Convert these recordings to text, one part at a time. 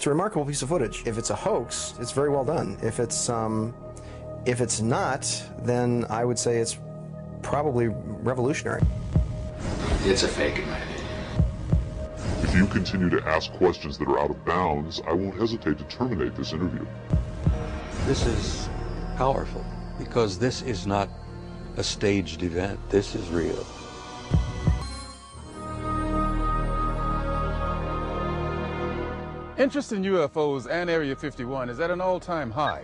It's a remarkable piece of footage. If it's a hoax, it's very well done. If it's not, then I would say it's probably revolutionary. It's a fake, in my opinion. If you continue to ask questions that are out of bounds, I won't hesitate to terminate this interview. This is powerful because this is not a staged event. This is real. Interest in UFOs and Area 51 is at an all-time high.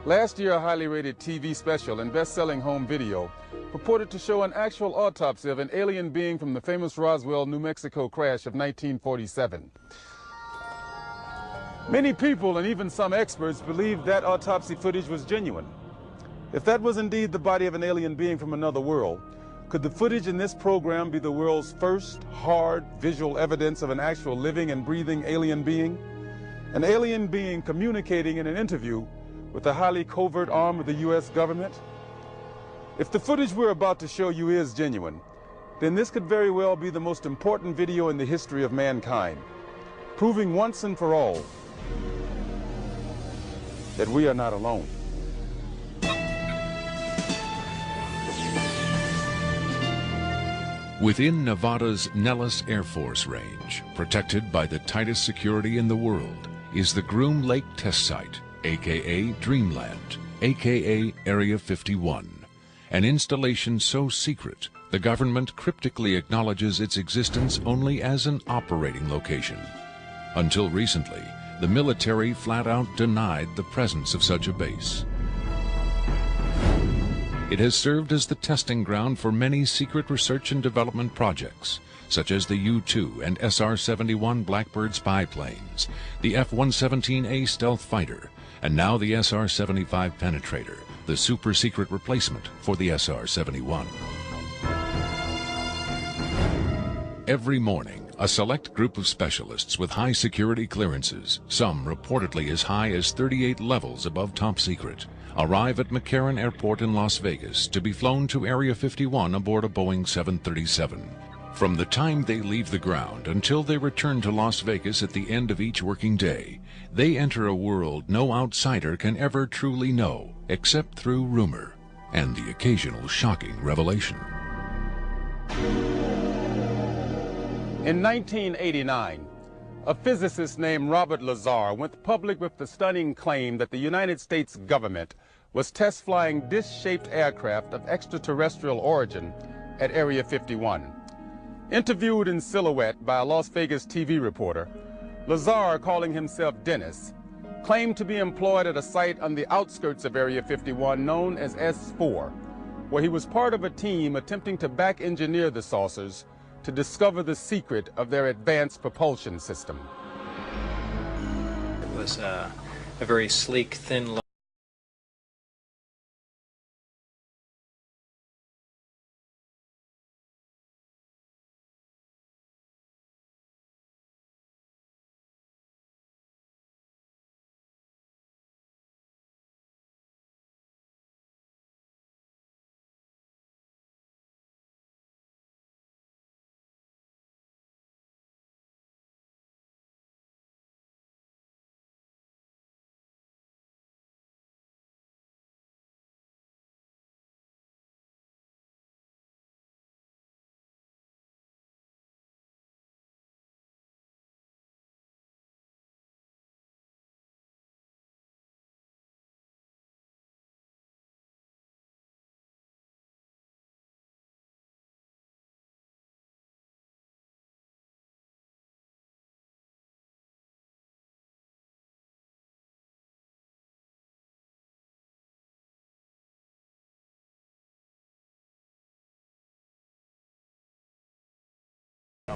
Last year, a highly rated TV special and best-selling home video purported to show an actual autopsy of an alien being from the famous Roswell, New Mexico crash of 1947. Many people and even some experts believed that autopsy footage was genuine. If that was indeed the body of an alien being from another world, could the footage in this program be the world's first hard visual evidence of an actual living and breathing alien being? An alien being communicating in an interview with a highly covert arm of the U.S. government? If the footage we're about to show you is genuine, then this could very well be the most important video in the history of mankind, proving once and for all that we are not alone. Within Nevada's Nellis Air Force Range, protected by the tightest security in the world, is the Groom Lake Test Site, aka Dreamland, aka Area 51, an installation so secret the government cryptically acknowledges its existence only as an operating location. Until recently, the military flat out denied the presence of such a base. It has served as the testing ground for many secret research and development projects, such as the U-2 and SR-71 Blackbird spy planes, the F-117A stealth fighter, and now the SR-75 penetrator, the super-secret replacement for the SR-71. Every morning, a select group of specialists with high security clearances, some reportedly as high as 38 levels above top secret, arrive at McCarran Airport in Las Vegas to be flown to Area 51 aboard a Boeing 737. From the time they leave the ground until they return to Las Vegas at the end of each working day, they enter a world no outsider can ever truly know, except through rumor and the occasional shocking revelation. In 1989, a physicist named Robert Lazar went public with the stunning claim that the United States government was test flying dish-shaped aircraft of extraterrestrial origin at Area 51. Interviewed in silhouette by a Las Vegas TV reporter, Lazar, calling himself Dennis, claimed to be employed at a site on the outskirts of Area 51 known as S4, where he was part of a team attempting to back-engineer the saucers to discover the secret of their advanced propulsion system. It was a very sleek, thin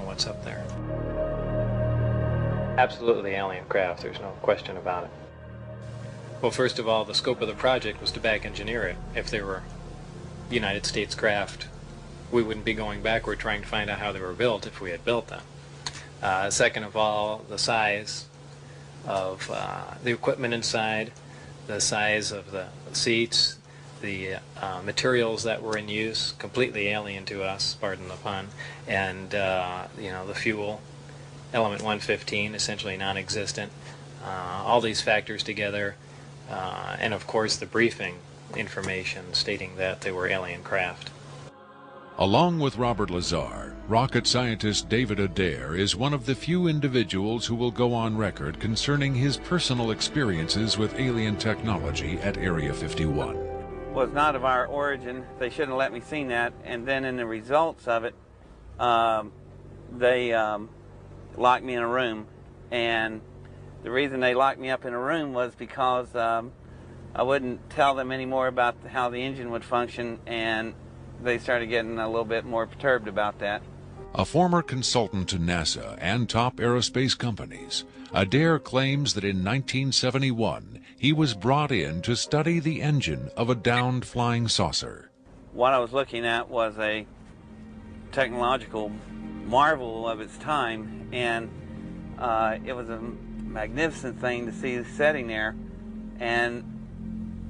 what's up there. Absolutely alien craft, there's no question about it. Well, first of all, the scope of the project was to back engineer it. If they were United States craft, we wouldn't be going backward trying to find out how they were built if we had built them. Second of all, the size of the equipment inside, the size of the seats, the materials that were in use, completely alien to us, pardon the pun, and you know, the fuel, element 115, essentially non-existent. All these factors together, and of course the briefing information stating that they were alien craft. Along with Robert Lazar, rocket scientist David Adair is one of the few individuals who will go on record concerning his personal experiences with alien technology at Area 51. Was not of our origin. They shouldn't have let me see that. And then in the results of it, they locked me in a room. And the reason they locked me up in a room was because I wouldn't tell them any more about how the engine would function, and they started getting a little bit more perturbed about that. A former consultant to NASA and top aerospace companies, Adair claims that in 1971 he was brought in to study the engine of a downed flying saucer. What I was looking at was a technological marvel of its time, and it was a magnificent thing to see sitting there, and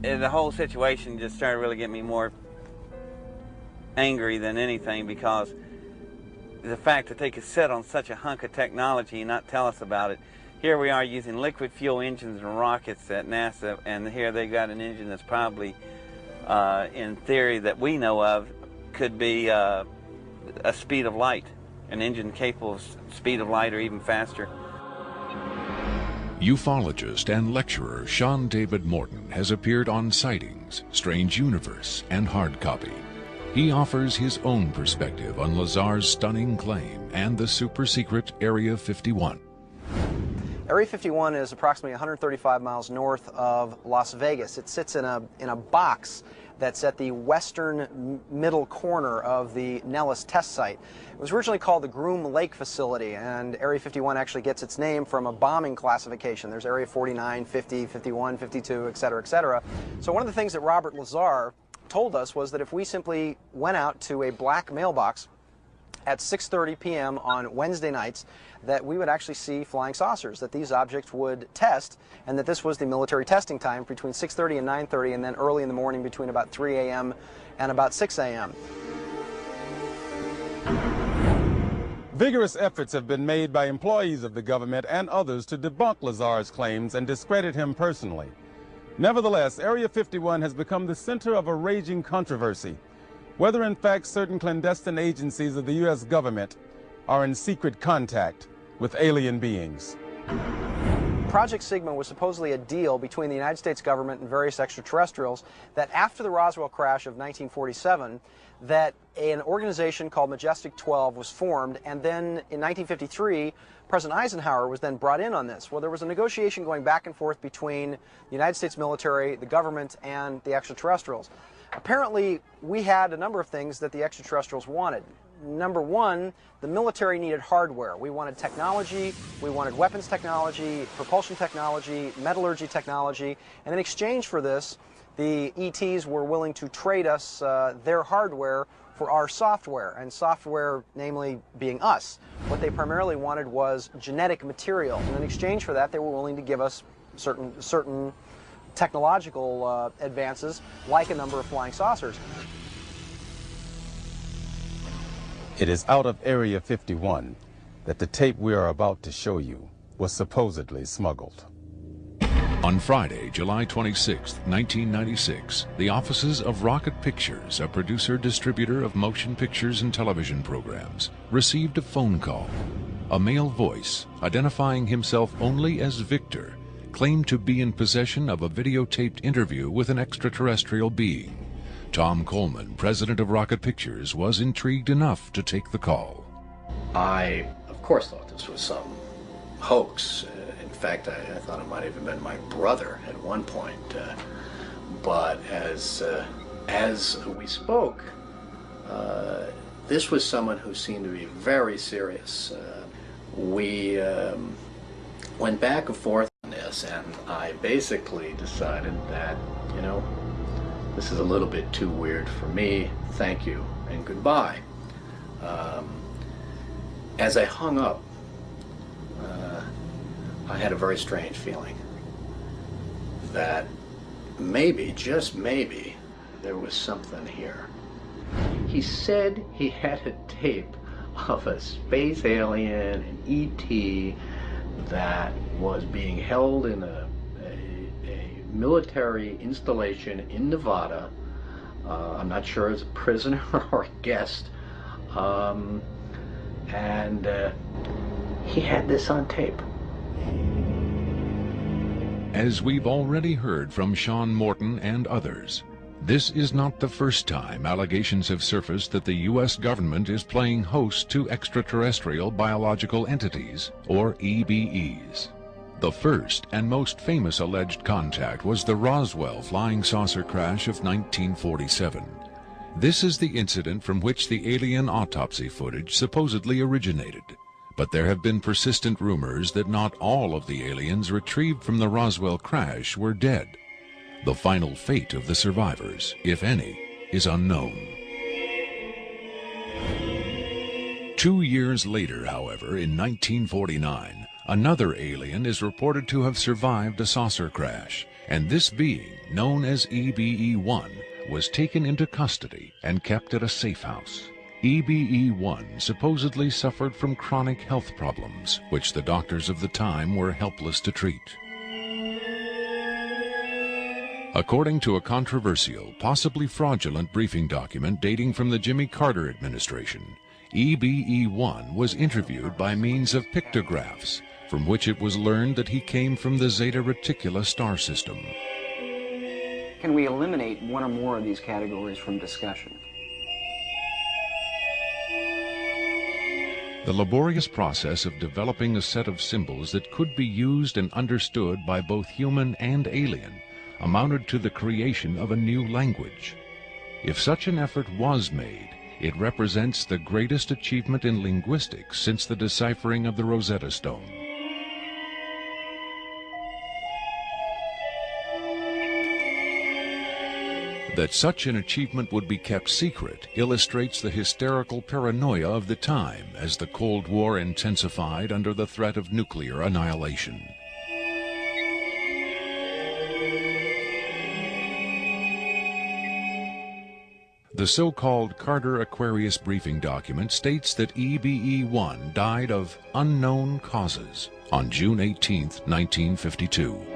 the whole situation just started really getting me more angry than anything, because the fact that they could sit on such a hunk of technology and not tell us about it. Here we are using liquid fuel engines and rockets at NASA, and here they got an engine that's probably, in theory that we know of, could be a speed of light, an engine capable of speed of light or even faster. Ufologist and lecturer Sean David Morton has appeared on Sightings, Strange Universe, and Hard Copy. He offers his own perspective on Lazar's stunning claim and the super-secret Area 51. Area 51 is approximately 135 miles north of Las Vegas. It sits in a box that's at the western middle corner of the Nellis test site. It was originally called the Groom Lake Facility, and Area 51 actually gets its name from a bombing classification. There's Area 49, 50, 51, 52, et cetera, et cetera. So one of the things that Robert Lazar told us was that if we simply went out to a black mailbox at 6:30 p.m. on Wednesday nights, that we would actually see flying saucers, that these objects would test, and that this was the military testing time between 6:30 and 9:30, and then early in the morning between about 3 a.m. and about 6 a.m. Vigorous efforts have been made by employees of the government and others to debunk Lazar's claims and discredit him personally. Nevertheless, Area 51 has become the center of a raging controversy, whether in fact certain clandestine agencies of the U.S. government are in secret contact with alien beings. Project Sigma was supposedly a deal between the United States government and various extraterrestrials that after the Roswell crash of 1947, that an organization called Majestic 12 was formed, and then in 1953, President Eisenhower was then brought in on this. Well, there was a negotiation going back and forth between the United States military, the government, and the extraterrestrials. Apparently, we had a number of things that the extraterrestrials wanted. Number one, the military needed hardware. We wanted technology, we wanted weapons technology, propulsion technology, metallurgy technology, and in exchange for this, the ETs were willing to trade us their hardware for our software, and software namely being us. What they primarily wanted was genetic material, and in exchange for that, they were willing to give us certain technological advances, like a number of flying saucers. It is out of Area 51 that the tape we are about to show you was supposedly smuggled. On Friday, July 26, 1996, the offices of Rocket Pictures, a producer-distributor of motion pictures and television programs, received a phone call. A male voice, identifying himself only as Victor, claimed to be in possession of a videotaped interview with an extraterrestrial being. Tom Coleman, president of Rocket Pictures, was intrigued enough to take the call. I, of course, thought this was some hoax. In fact, I thought it might have even been my brother at one point. But as we spoke, this was someone who seemed to be very serious. We went back and forth on this, and I basically decided that, you know, this is a little bit too weird for me. Thank you and goodbye. As I hung up, I had a very strange feeling that maybe, just maybe, there was something here. He said he had a tape of a space alien, an ET, that was being held in a military installation in Nevada. I'm not sure as a prisoner or a guest. And he had this on tape. As we've already heard from Sean Morton and others, this is not the first time allegations have surfaced that the U.S. government is playing host to extraterrestrial biological entities, or EBEs. The first and most famous alleged contact was the Roswell flying saucer crash of 1947. This is the incident from which the alien autopsy footage supposedly originated. But there have been persistent rumors that not all of the aliens retrieved from the Roswell crash were dead. The final fate of the survivors, if any, is unknown. 2 years later, however, in 1949, another alien is reported to have survived a saucer crash, and this being, known as EBE-1, was taken into custody and kept at a safe house. EBE-1 supposedly suffered from chronic health problems, which the doctors of the time were helpless to treat. According to a controversial, possibly fraudulent briefing document dating from the Jimmy Carter administration, EBE-1 was interviewed by means of pictographs, from which it was learned that he came from the Zeta Reticuli star system. Can we eliminate one or more of these categories from discussion? The laborious process of developing a set of symbols that could be used and understood by both human and alien amounted to the creation of a new language. If such an effort was made, it represents the greatest achievement in linguistics since the deciphering of the Rosetta Stone. That such an achievement would be kept secret illustrates the hysterical paranoia of the time as the Cold War intensified under the threat of nuclear annihilation. The so-called Carter-Aquarius briefing document states that EBE-1 died of unknown causes on June 18, 1952.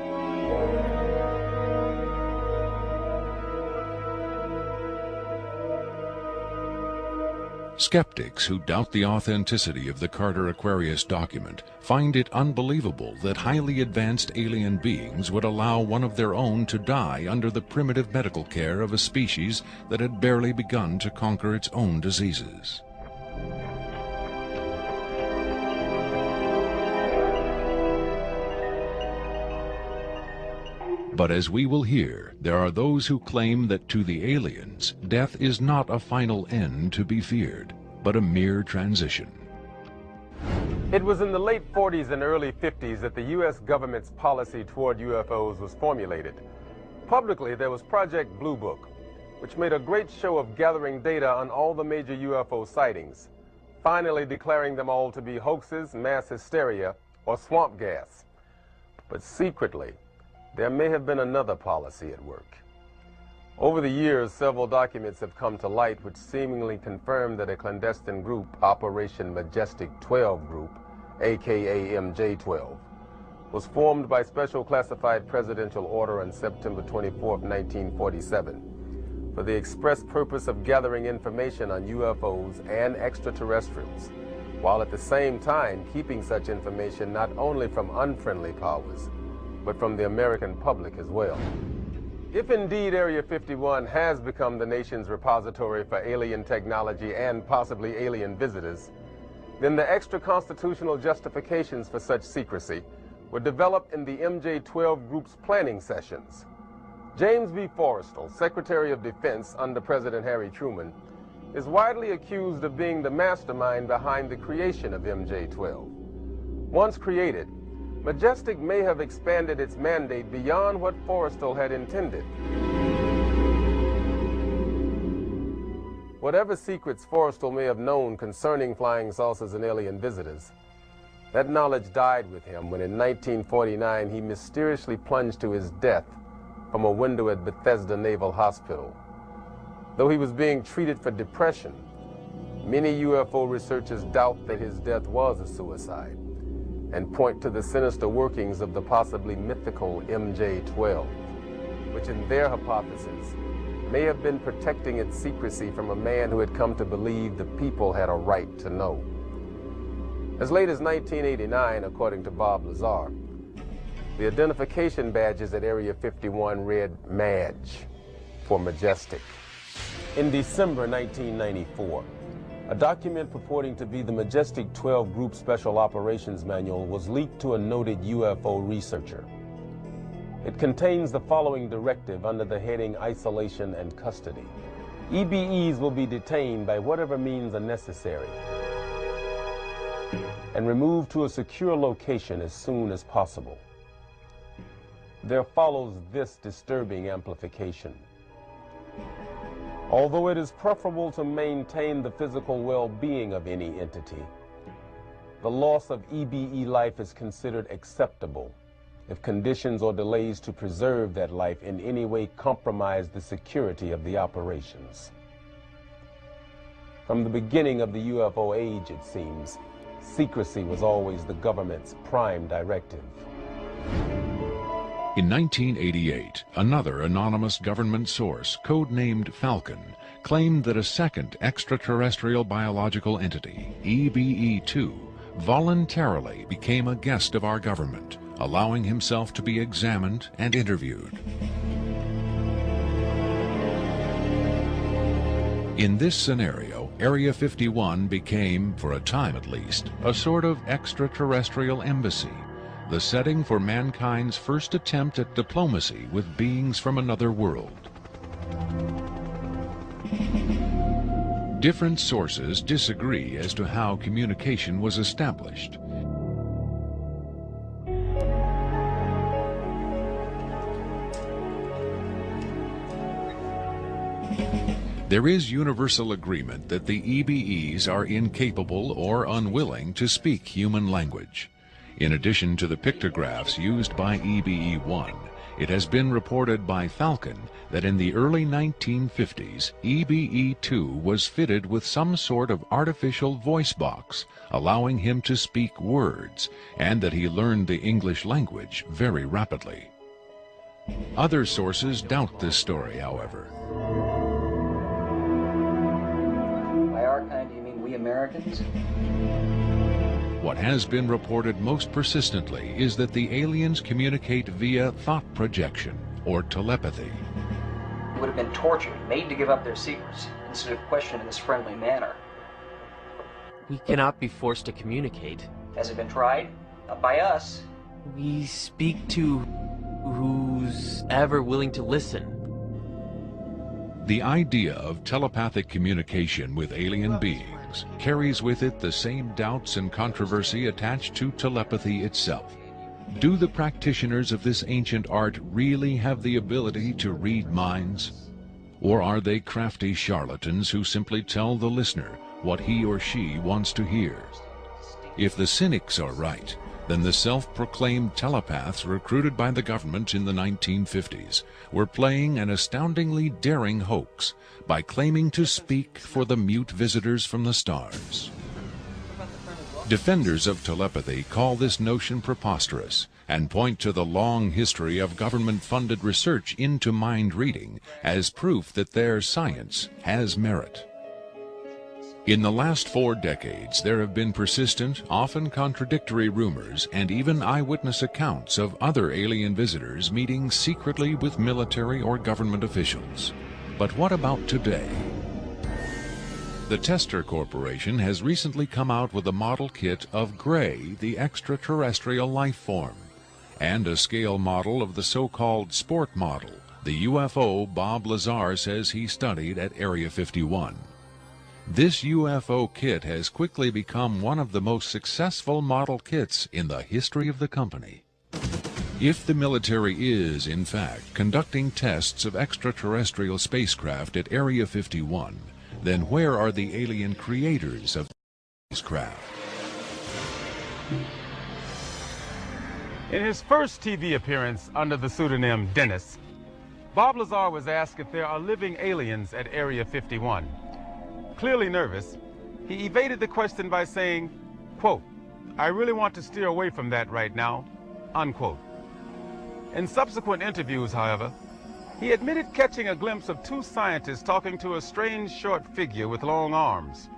Skeptics who doubt the authenticity of the Carter-Aquarius document find it unbelievable that highly advanced alien beings would allow one of their own to die under the primitive medical care of a species that had barely begun to conquer its own diseases. But as we will hear, there are those who claim that to the aliens, death is not a final end to be feared, but a mere transition. It was in the late 40s and early 50s that the U.S. government's policy toward UFOs was formulated. Publicly, there was Project Blue Book, which made a great show of gathering data on all the major UFO sightings, finally declaring them all to be hoaxes, mass hysteria, or swamp gas. But secretly, there may have been another policy at work. Over the years, several documents have come to light which seemingly confirm that a clandestine group, Operation Majestic 12 Group, aka MJ-12, was formed by special classified presidential order on September 24, 1947, for the express purpose of gathering information on UFOs and extraterrestrials, while at the same time keeping such information not only from unfriendly powers, but from the American public as well. If indeed Area 51 has become the nation's repository for alien technology and possibly alien visitors, then the extra-constitutional justifications for such secrecy were developed in the MJ-12 Group's planning sessions. James B. Forrestal, Secretary of Defense under President Harry Truman, is widely accused of being the mastermind behind the creation of MJ-12. Once created, Majestic may have expanded its mandate beyond what Forrestal had intended. Whatever secrets Forrestal may have known concerning flying saucers and alien visitors, that knowledge died with him when in 1949 he mysteriously plunged to his death from a window at Bethesda Naval Hospital. Though he was being treated for depression, many UFO researchers doubt that his death was a suicide. and point to the sinister workings of the possibly mythical MJ-12, which in their hypothesis may have been protecting its secrecy from a man who had come to believe the people had a right to know. As late as 1989, according to Bob Lazar, the identification badges at Area 51 read MADGE for Majestic. In December 1994, a document purporting to be the Majestic 12 Group Special Operations Manual was leaked to a noted UFO researcher. It contains the following directive under the heading Isolation and Custody. EBEs will be detained by whatever means are necessary and removed to a secure location as soon as possible. There follows this disturbing amplification. Although it is preferable to maintain the physical well-being of any entity, the loss of EBE life is considered acceptable if conditions or delays to preserve that life in any way compromise the security of the operations. From the beginning of the UFO age, it seems, secrecy was always the government's prime directive. In 1988, another anonymous government source, codenamed Falcon, claimed that a second extraterrestrial biological entity, EBE-2, voluntarily became a guest of our government, allowing himself to be examined and interviewed. In this scenario, Area 51 became, for a time at least, a sort of extraterrestrial embassy, the setting for mankind's first attempt at diplomacy with beings from another world. Different sources disagree as to how communication was established. There is universal agreement that the EBEs are incapable or unwilling to speak human language. In addition to the pictographs used by EBE-1, it has been reported by Falcon that in the early 1950s, EBE-2 was fitted with some sort of artificial voice box, allowing him to speak words, and that he learned the English language very rapidly. Other sources doubt this story, however. By our kind, do you mean we Americans? What has been reported most persistently is that the aliens communicate via thought projection, or telepathy. They would have been tortured, made to give up their secrets, instead of questioned in this friendly manner. We cannot be forced to communicate. Has it been tried? Not by us. We speak to who's ever willing to listen. The idea of telepathic communication with alien beings carries with it the same doubts and controversy attached to telepathy itself. Do the practitioners of this ancient art really have the ability to read minds? Or are they crafty charlatans who simply tell the listener what he or she wants to hear? If the cynics are right, then the self-proclaimed telepaths recruited by the government in the 1950s were playing an astoundingly daring hoax by claiming to speak for the mute visitors from the stars. Defenders of telepathy call this notion preposterous and point to the long history of government-funded research into mind reading as proof that their science has merit. In the last 4 decades, there have been persistent, often contradictory rumors and even eyewitness accounts of other alien visitors meeting secretly with military or government officials. But what about today? The Tester Corporation has recently come out with a model kit of Gray, the extraterrestrial life form, and a scale model of the so-called sport model, the UFO Bob Lazar says he studied at Area 51. This UFO kit has quickly become one of the most successful model kits in the history of the company. If the military is, in fact, conducting tests of extraterrestrial spacecraft at Area 51, then where are the alien creators of these craft? In his first TV appearance under the pseudonym Dennis, Bob Lazar was asked if there are living aliens at Area 51. Clearly nervous, he evaded the question by saying, quote, I really want to steer away from that right now, unquote. In subsequent interviews, however, he admitted catching a glimpse of two scientists talking to a strange short figure with long arms.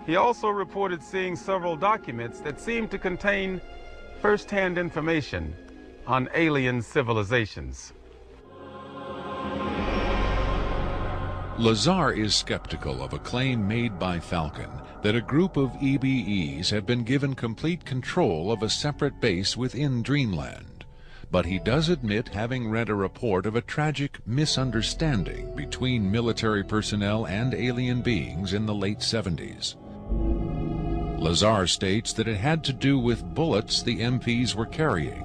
He also reported seeing several documents that seemed to contain first-hand information on alien civilizations. Lazar is skeptical of a claim made by Falcon that a group of EBEs have been given complete control of a separate base within Dreamland. But he does admit having read a report of a tragic misunderstanding between military personnel and alien beings in the late 70s. Lazar states that it had to do with bullets the MPs were carrying,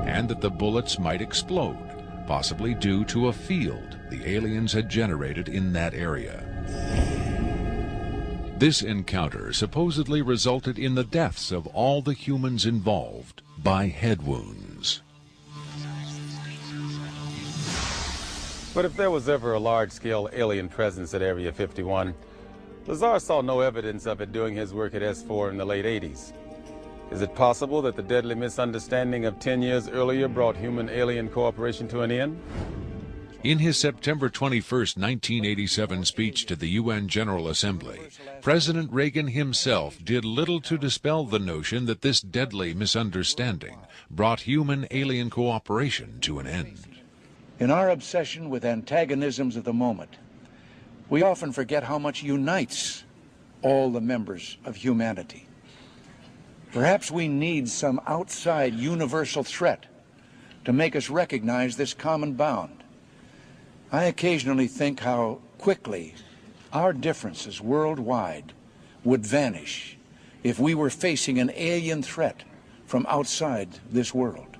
and that the bullets might explode, possibly due to a field the aliens had generated in that area. This encounter supposedly resulted in the deaths of all the humans involved by head wounds. But if there was ever a large-scale alien presence at Area 51, Lazar saw no evidence of it doing his work at S4 in the late 80s. Is it possible that the deadly misunderstanding of 10 years earlier brought human-alien cooperation to an end? In his September 21, 1987 speech to the UN General Assembly, President Reagan himself did little to dispel the notion that this deadly misunderstanding brought human-alien cooperation to an end. In our obsession with antagonisms of the moment, we often forget how much unites all the members of humanity. Perhaps we need some outside universal threat to make us recognize this common bound. I occasionally think how quickly our differences worldwide would vanish if we were facing an alien threat from outside this world.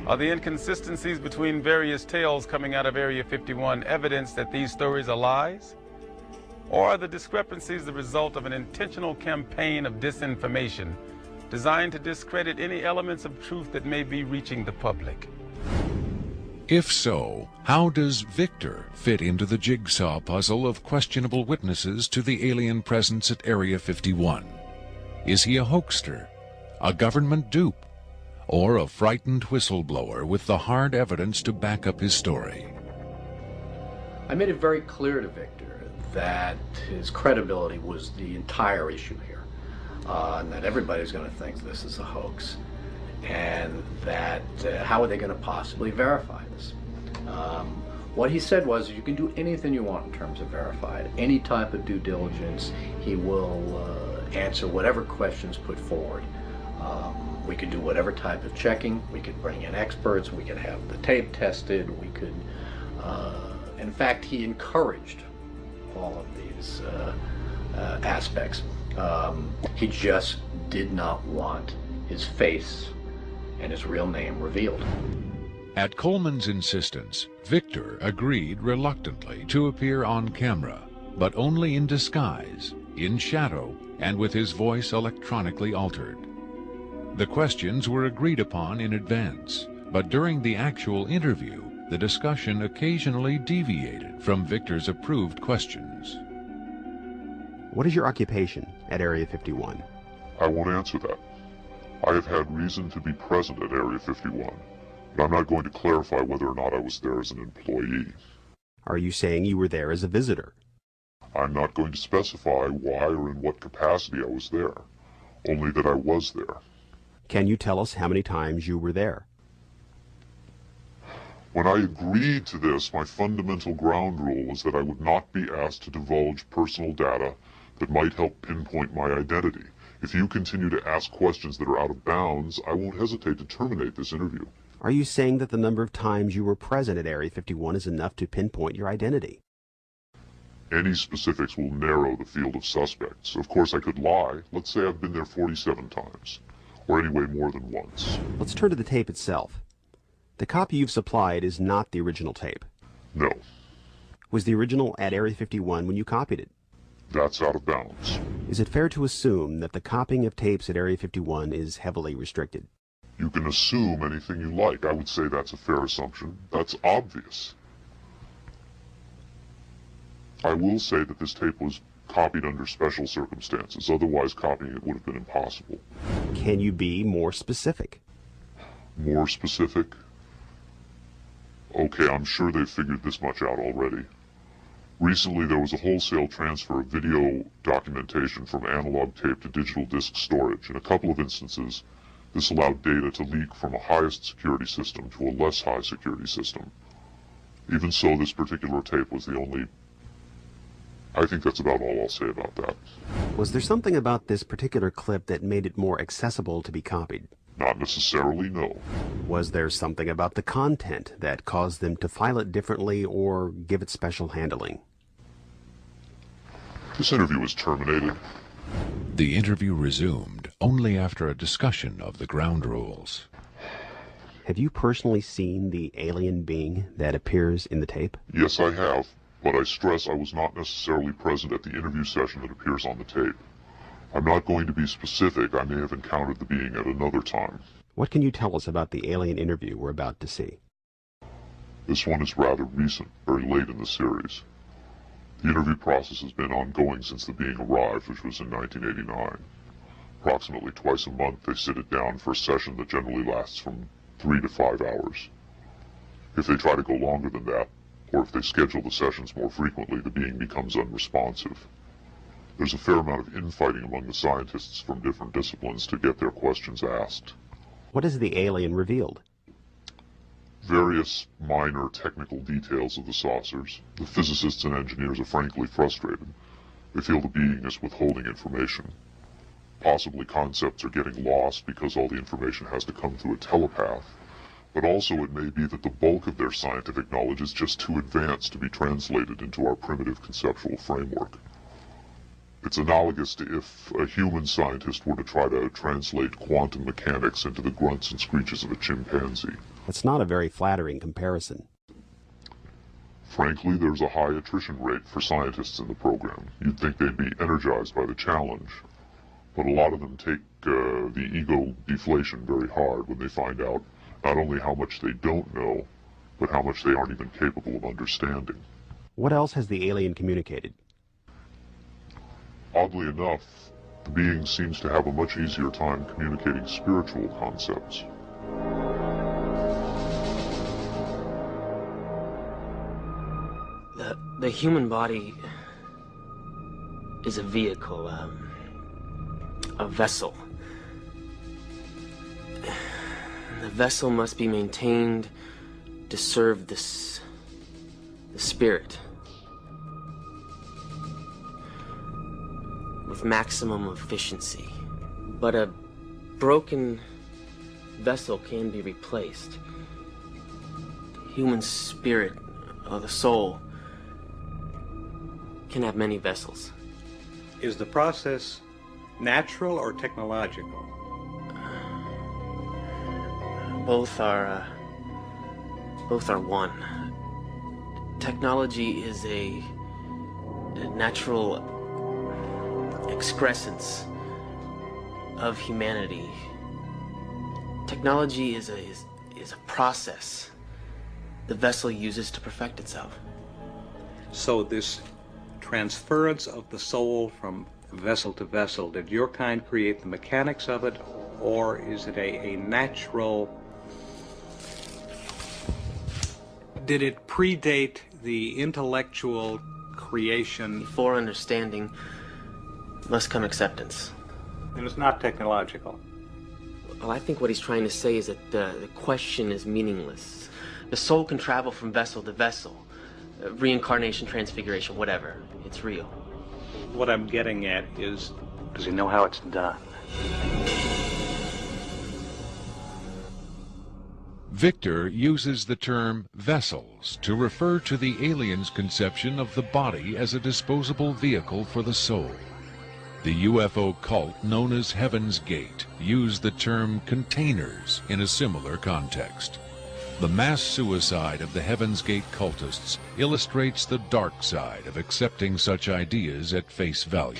Are the inconsistencies between various tales coming out of Area 51 evidence that these stories are lies? Or are the discrepancies the result of an intentional campaign of disinformation designed to discredit any elements of truth that may be reaching the public? If so, how does Victor fit into the jigsaw puzzle of questionable witnesses to the alien presence at Area 51? Is he a hoaxer, a government dupe, or a frightened whistleblower with the hard evidence to back up his story? I made it very clear to Victor that his credibility was the entire issue here, and that everybody's going to think this is a hoax, and that how are they going to possibly verify this? What he said was, you can do anything you want in terms of verified, any type of due diligence. He will answer whatever questions put forward. We could do whatever type of checking. We could bring in experts. We could have the tape tested. We could, in fact, he encouraged all of these aspects. He just did not want his face and his real name revealed. At Coleman's insistence, Victor agreed reluctantly to appear on camera, but only in disguise, in shadow, and with his voice electronically altered. The questions were agreed upon in advance, but during the actual interview, the discussion occasionally deviated from Victor's approved questions. What is your occupation at Area 51? I won't answer that. I have had reason to be present at Area 51, but I'm not going to clarify whether or not I was there as an employee. Are you saying you were there as a visitor? I'm not going to specify why or in what capacity I was there, only that I was there. Can you tell us how many times you were there? When I agreed to this, my fundamental ground rule was that I would not be asked to divulge personal data that might help pinpoint my identity. If you continue to ask questions that are out of bounds, I won't hesitate to terminate this interview. Are you saying that the number of times you were present at Area 51 is enough to pinpoint your identity? Any specifics will narrow the field of suspects. Of course, I could lie. Let's say I've been there 47 times, or anyway more than once. Let's turn to the tape itself. The copy you've supplied is not the original tape. No. Was the original at Area 51 when you copied it? That's out of bounds. Is it fair to assume that the copying of tapes at Area 51 is heavily restricted? You can assume anything you like. I would say that's a fair assumption. That's obvious. I will say that this tape was copied under special circumstances. Otherwise, copying it would have been impossible. Can you be more specific? More specific? Okay, I'm sure they've figured this much out already. Recently, there was a wholesale transfer of video documentation from analog tape to digital disk storage. In a couple of instances, this allowed data to leak from a highest security system to a less high security system. Even so, this particular tape was the only... I think that's about all I'll say about that. Was there something about this particular clip that made it more accessible to be copied? Not necessarily, no. Was there something about the content that caused them to file it differently or give it special handling? This interview was terminated. The interview resumed only after a discussion of the ground rules. Have you personally seen the alien being that appears in the tape? Yes, I have, but I stress I was not necessarily present at the interview session that appears on the tape. I'm not going to be specific. I may have encountered the being at another time. What can you tell us about the alien interview we're about to see? This one is rather recent, very late in the series. The interview process has been ongoing since the being arrived, which was in 1989. Approximately twice a month, they sit it down for a session that generally lasts from 3 to 5 hours. If they try to go longer than that, or if they schedule the sessions more frequently, the being becomes unresponsive. There's a fair amount of infighting among the scientists from different disciplines to get their questions asked. What has the alien revealed? Various minor technical details of the saucers. The physicists and engineers are frankly frustrated. They feel the being is withholding information. Possibly concepts are getting lost because all the information has to come through a telepath. But also it may be that the bulk of their scientific knowledge is just too advanced to be translated into our primitive conceptual framework. It's analogous to if a human scientist were to try to translate quantum mechanics into the grunts and screeches of a chimpanzee. That's not a very flattering comparison. Frankly, there's a high attrition rate for scientists in the program. You'd think they'd be energized by the challenge. But a lot of them take the ego deflation very hard when they find out not only how much they don't know, but how much they aren't even capable of understanding. What else has the alien communicated? Oddly enough, the being seems to have a much easier time communicating spiritual concepts. The human body is a vehicle, a vessel. The vessel must be maintained to serve the spirit with maximum efficiency. But a broken vessel can be replaced. The human spirit, or the soul, can have many vessels. Is the process natural or technological? Both are one. Technology is a natural excrescence of humanity. Technology is a process the vessel uses to perfect itself. So this transference of the soul from vessel to vessel, did your kind create the mechanics of it, or is it a natural... Did it predate the intellectual creation? Before understanding must come acceptance. And it's not technological. Well, I think what he's trying to say is that the question is meaningless. The soul can travel from vessel to vessel. Reincarnation, transfiguration, whatever. It's real. What I'm getting at is, does he know how it's done? Victor uses the term vessels to refer to the alien's conception of the body as a disposable vehicle for the soul. The UFO cult known as Heaven's Gate used the term containers in a similar context. The mass suicide of the Heaven's Gate cultists illustrates the dark side of accepting such ideas at face value.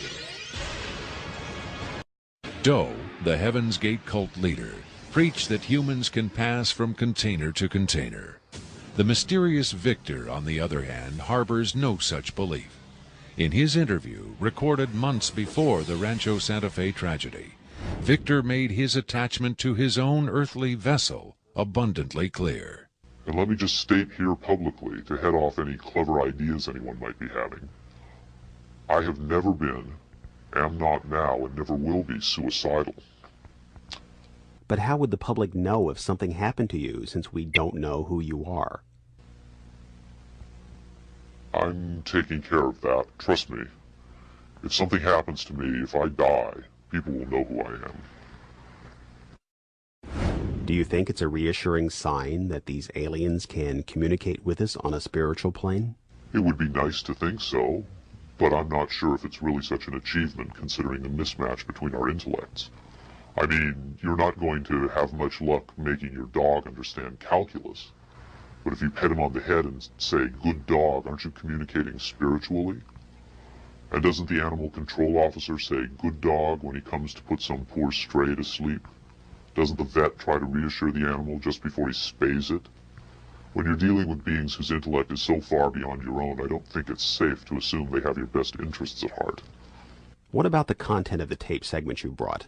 Doe, the Heaven's Gate cult leader, preached that humans can pass from container to container. The mysterious Victor, on the other hand, harbors no such belief. In his interview, recorded months before the Rancho Santa Fe tragedy, Victor made his attachment to his own earthly vessel abundantly clear. And let me just state here publicly, to head off any clever ideas anyone might be having, I have never been, am not now, and never will be suicidal. But how would the public know if something happened to you, since we don't know who you are? I'm taking care of that. Trust me. If something happens to me, if I die, people will know who I am. Do you think it's a reassuring sign that these aliens can communicate with us on a spiritual plane? It would be nice to think so, but I'm not sure if it's really such an achievement considering the mismatch between our intellects. I mean, you're not going to have much luck making your dog understand calculus. But if you pet him on the head and say, "Good dog," aren't you communicating spiritually? And doesn't the animal control officer say, "Good dog," when he comes to put some poor stray to sleep? Doesn't the vet try to reassure the animal just before he spays it? When you're dealing with beings whose intellect is so far beyond your own, I don't think it's safe to assume they have your best interests at heart. What about the content of the tape segment you brought?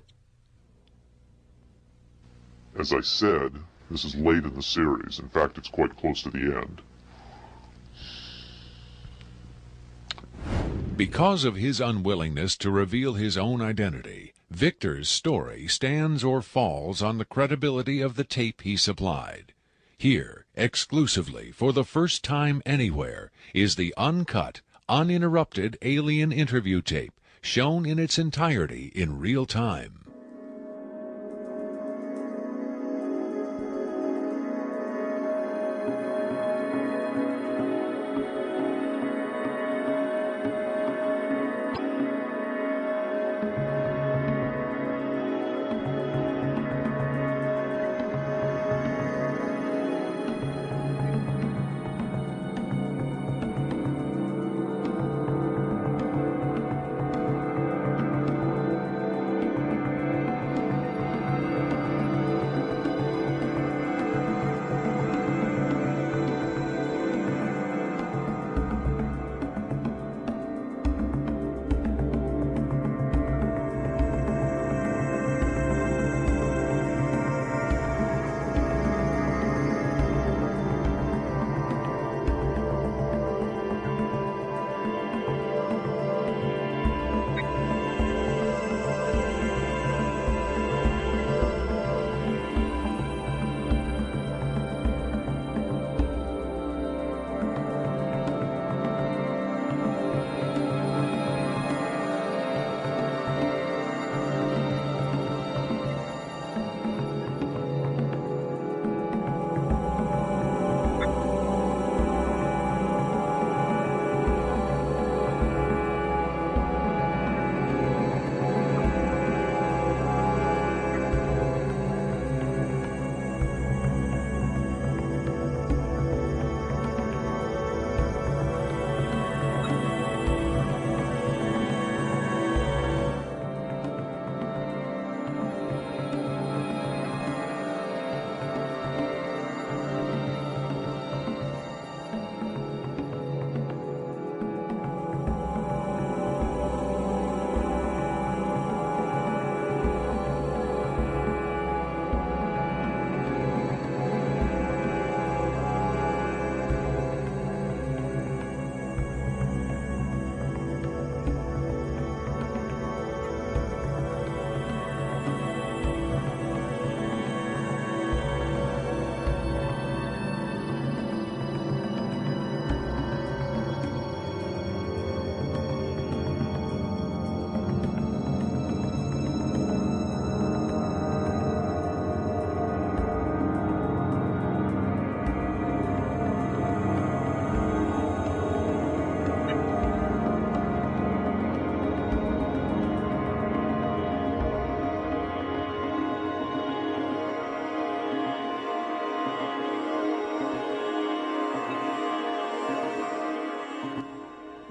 As I said, this is late in the series. In fact, it's quite close to the end. Because of his unwillingness to reveal his own identity, Victor's story stands or falls on the credibility of the tape he supplied. Here, exclusively, for the first time anywhere, is the uncut, uninterrupted alien interview tape, shown in its entirety in real time.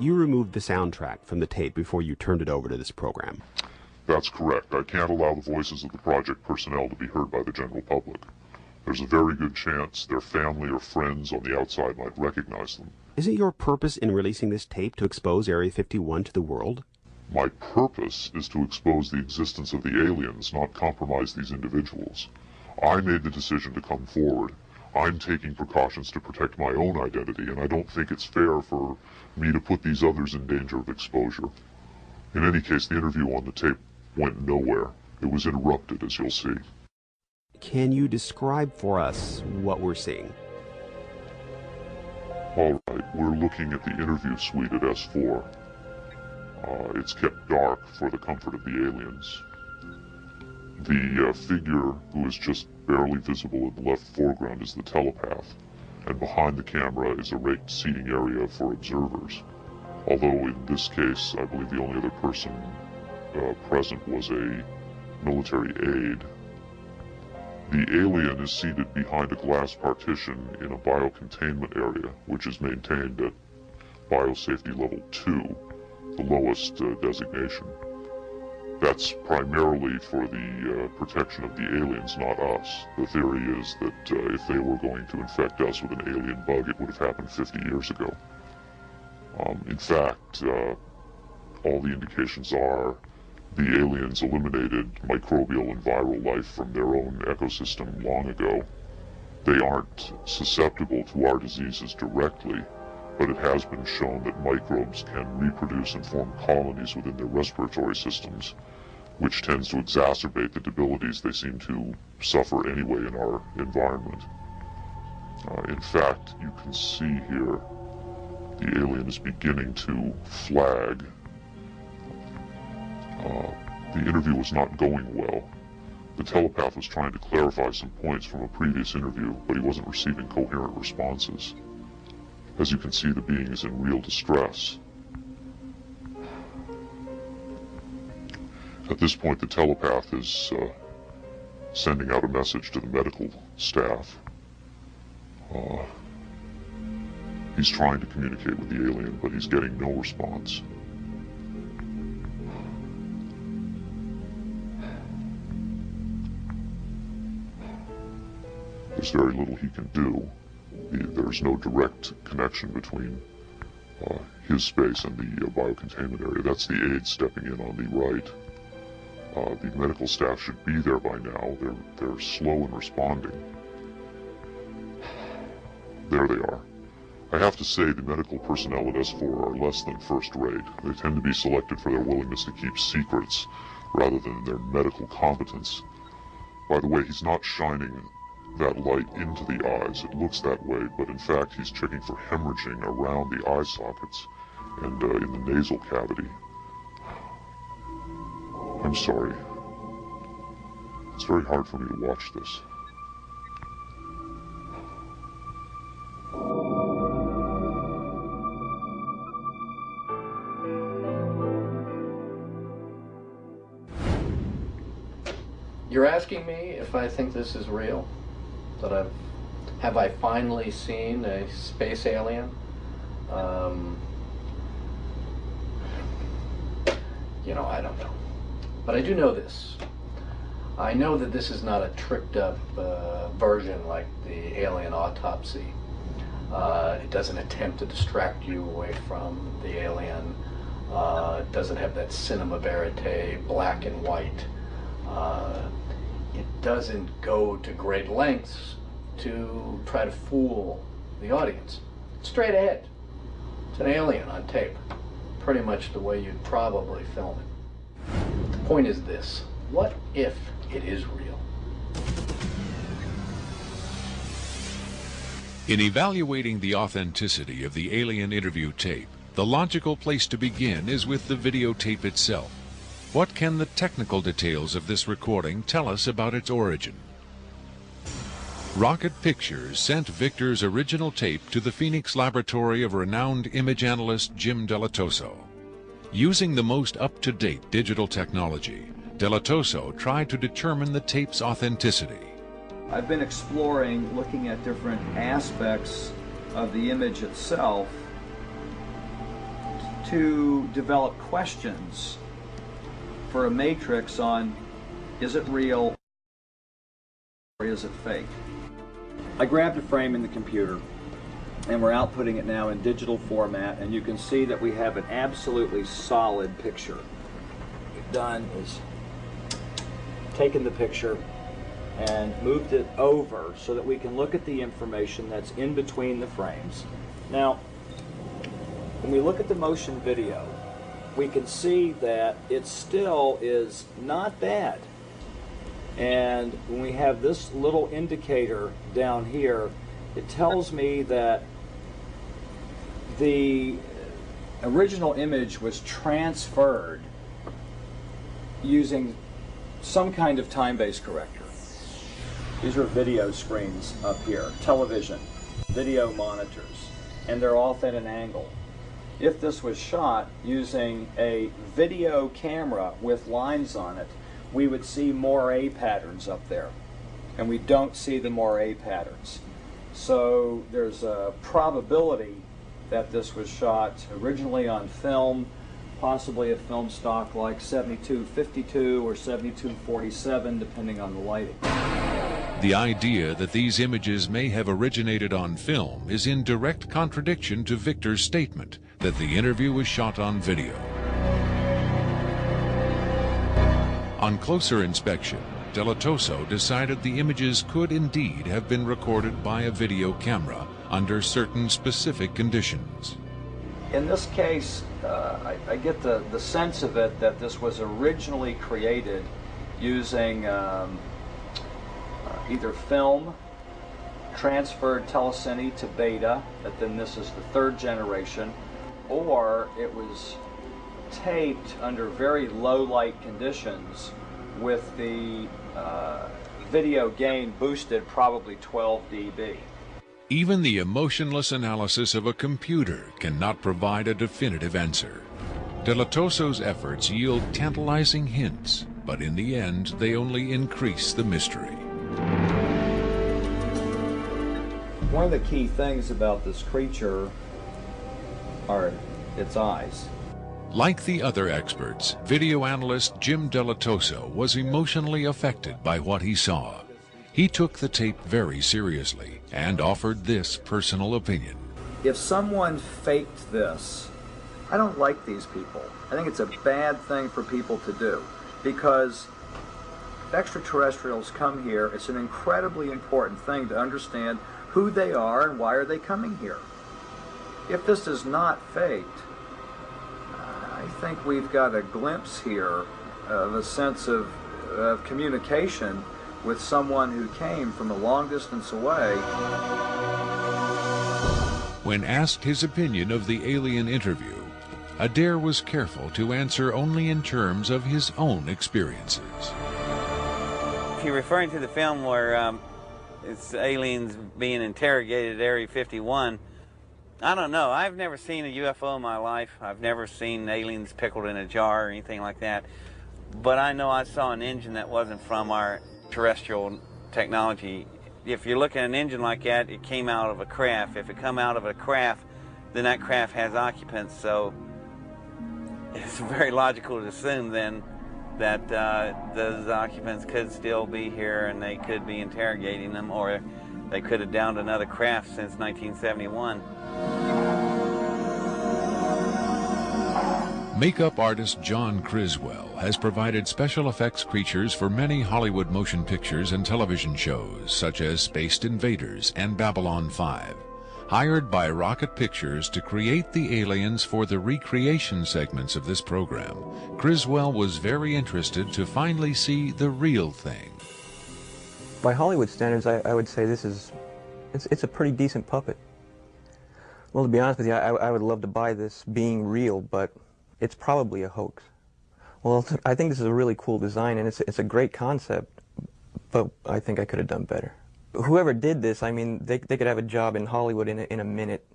You removed the soundtrack from the tape before you turned it over to this program. That's correct. I can't allow the voices of the project personnel to be heard by the general public. There's a very good chance their family or friends on the outside might recognize them, Isn't your purpose in releasing this tape to expose Area 51 to the world? My purpose is to expose the existence of the aliens, not compromise these individuals. I made the decision to come forward. I'm taking precautions to protect my own identity, and I don't think it's fair for me to put these others in danger of exposure. In any case, the interview on the tape went nowhere. It was interrupted, as you'll see. Can you describe for us what we're seeing? All right, we're looking at the interview suite at S4. It's kept dark for the comfort of the aliens. The figure who is just barely visible in the left foreground is the telepath, and behind the camera is a raked seating area for observers. Although in this case, I believe the only other person present was a military aide. The alien is seated behind a glass partition in a biocontainment area, which is maintained at Biosafety Level 2, the lowest designation. That's primarily for the protection of the aliens, not us. The theory is that if they were going to infect us with an alien bug, it would have happened 50 years ago. In fact, all the indications are the aliens eliminated microbial and viral life from their own ecosystem long ago. They aren't susceptible to our diseases directly, but it has been shown that microbes can reproduce and form colonies within their respiratory systems, which tends to exacerbate the debilities they seem to suffer anyway in our environment. In fact, you can see here the alien is beginning to flag. The interview was not going well. The telepath was trying to clarify some points from a previous interview, but he wasn't receiving coherent responses. As you can see, the being is in real distress. At this point, the telepath is sending out a message to the medical staff. He's trying to communicate with the alien, but he's getting no response. There's very little he can do. There's no direct connection between his space and the biocontainment area. That's the aide stepping in on the right. The medical staff should be there by now. They're slow in responding. There they are. I have to say the medical personnel at S4 are less than first rate. They tend to be selected for their willingness to keep secrets rather than their medical competence. By the way, he's not shining that light into the eyes. It looks that way, but in fact he's checking for hemorrhaging around the eye sockets and in the nasal cavity. I'm sorry. It's very hard for me to watch this. You're asking me if I think this is real? That have I finally seen a space alien? You know, I don't know. But I do know this. I know that this is not a tricked up version like the Alien Autopsy. It doesn't attempt to distract you away from the alien. It doesn't have that cinema verite, black and white. It doesn't go to great lengths to try to fool the audience. It's straight ahead. It's an alien on tape. Pretty much the way you'd probably film it. The point is this: what if it is real? In evaluating the authenticity of the alien interview tape, the logical place to begin is with the videotape itself. What can the technical details of this recording tell us about its origin? Rocket Pictures sent Victor's original tape to the Phoenix laboratory of renowned image analyst Jim Delatoso. Using the most up-to-date digital technology, Delatoso tried to determine the tape's authenticity. I've been exploring, looking at different aspects of the image itself to develop questions for a matrix on, is it real or is it fake? I grabbed a frame in the computer and we're outputting it now in digital format, and you can see that we have an absolutely solid picture. What we've done is taken the picture and moved it over so that we can look at the information that's in between the frames. Now, when we look at the motion video, we can see that it still is not bad. And when we have this little indicator down here, it tells me that the original image was transferred using some kind of time-based corrector. These are video screens up here, television, video monitors, and they're off at an angle. If this was shot using a video camera with lines on it, we would see moire patterns up there, and we don't see the moire patterns. So there's a probability that this was shot originally on film, possibly a film stock like 7252 or 7247, depending on the lighting. The idea that these images may have originated on film is in direct contradiction to Victor's statement that the interview was shot on video. On closer inspection, Delatoso decided the images could indeed have been recorded by a video camera under certain specific conditions. In this case, I get the sense of it that this was originally created using either film, transferred telecine to beta, but then this is the third generation, or it was taped under very low light conditions with the video gain boosted probably 12 dB. Even the emotionless analysis of a computer cannot provide a definitive answer. Delatoso's efforts yield tantalizing hints, but in the end they only increase the mystery. One of the key things about this creature are its eyes. Like the other experts, video analyst Jim Delatoso was emotionally affected by what he saw. He took the tape very seriously and offered this personal opinion. If someone faked this, I don't like these people. I think it's a bad thing for people to do, because if extraterrestrials come here, it's an incredibly important thing to understand who they are and why are they coming here. If this is not faked, I think we've got a glimpse here of a sense of communication with someone who came from a long distance away. When asked his opinion of the alien interview, Adair was careful to answer only in terms of his own experiences. If you're referring to the film where it's aliens being interrogated at Area 51, I don't know. I've never seen a UFO in my life. I've never seen aliens pickled in a jar or anything like that. But I know I saw an engine that wasn't from our terrestrial technology. If you're looking at an engine like that, it came out of a craft. If it come out of a craft, then that craft has occupants. So it's very logical to assume then that those occupants could still be here and they could be interrogating them, or they could have downed another craft since 1971. Makeup artist John Criswell has provided special effects creatures for many Hollywood motion pictures and television shows, such as Spaced Invaders and Babylon 5. Hired by Rocket Pictures to create the aliens for the recreation segments of this program, Criswell was very interested to finally see the real thing. By Hollywood standards, I would say it's a pretty decent puppet. Well, to be honest with you, I would love to buy this being real, but it's probably a hoax. Well, I think this is a really cool design, and it's a great concept, but I think I could have done better. Whoever did this, I mean, they could have a job in Hollywood in a minute,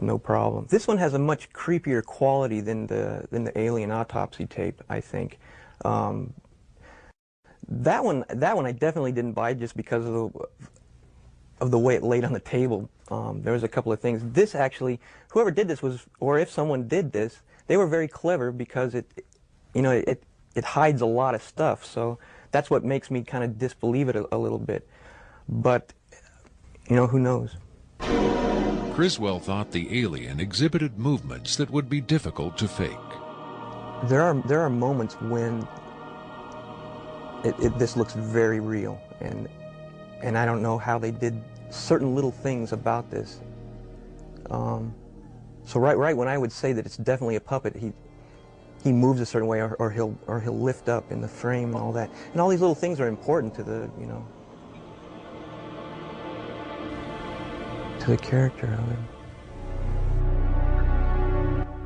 no problem. This one has a much creepier quality than the alien autopsy tape, I think. That one I definitely didn't buy just because of the way it laid on the table. There was a couple of things. This actually, whoever did this was, or if someone did this, they were very clever because it hides a lot of stuff. So that's what makes me kind of disbelieve it a little bit. But, who knows? Criswell thought the alien exhibited movements that would be difficult to fake. There are moments when this looks very real, and I don't know how they did certain little things about this. So right when I would say that it's definitely a puppet, he moves a certain way, or he'll lift up in the frame and all that, and all these little things are important to the to the character of him.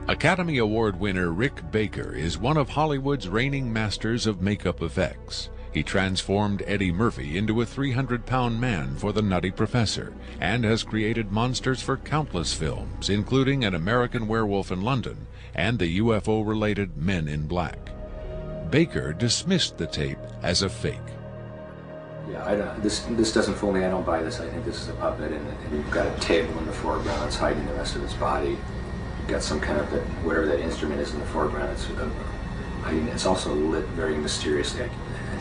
Academy Award winner Rick Baker is one of Hollywood's reigning masters of makeup effects. He transformed Eddie Murphy into a 300-pound man for The Nutty Professor and has created monsters for countless films, including An American Werewolf in London and the UFO-related Men in Black. Baker dismissed the tape as a fake. Yeah, this doesn't fool me. I don't buy this. I think this is a puppet, and you've got a table in the foreground that's hiding the rest of its body. You've got some kind of whatever that instrument is in the foreground. It's also lit very mysteriously. I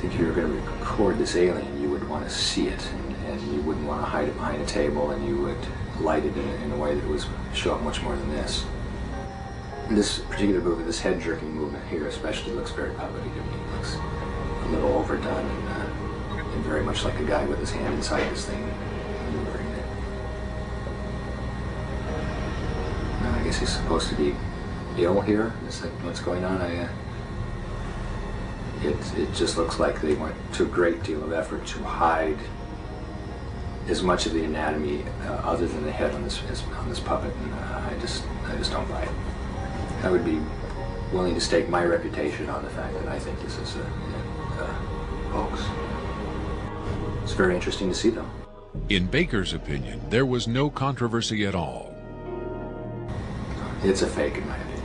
think if you were going to record this alien, you would want to see it, and you wouldn't want to hide it behind a table, and you would light it in a way that would show up much more than this. And this particular movement, this head-jerking movement here especially, looks very puppety to me. It looks a little overdone and very much like a guy with his hand inside this thing maneuvering it. Now, I guess he's supposed to be ill here. Is that what's going on? It just looks like they went to a great deal of effort to hide as much of the anatomy other than the head on this puppet, and I just don't buy it. I would be willing to stake my reputation on the fact that I think this is a hoax. It's very interesting to see, though. In Baker's opinion, there was no controversy at all. It's a fake, in my opinion.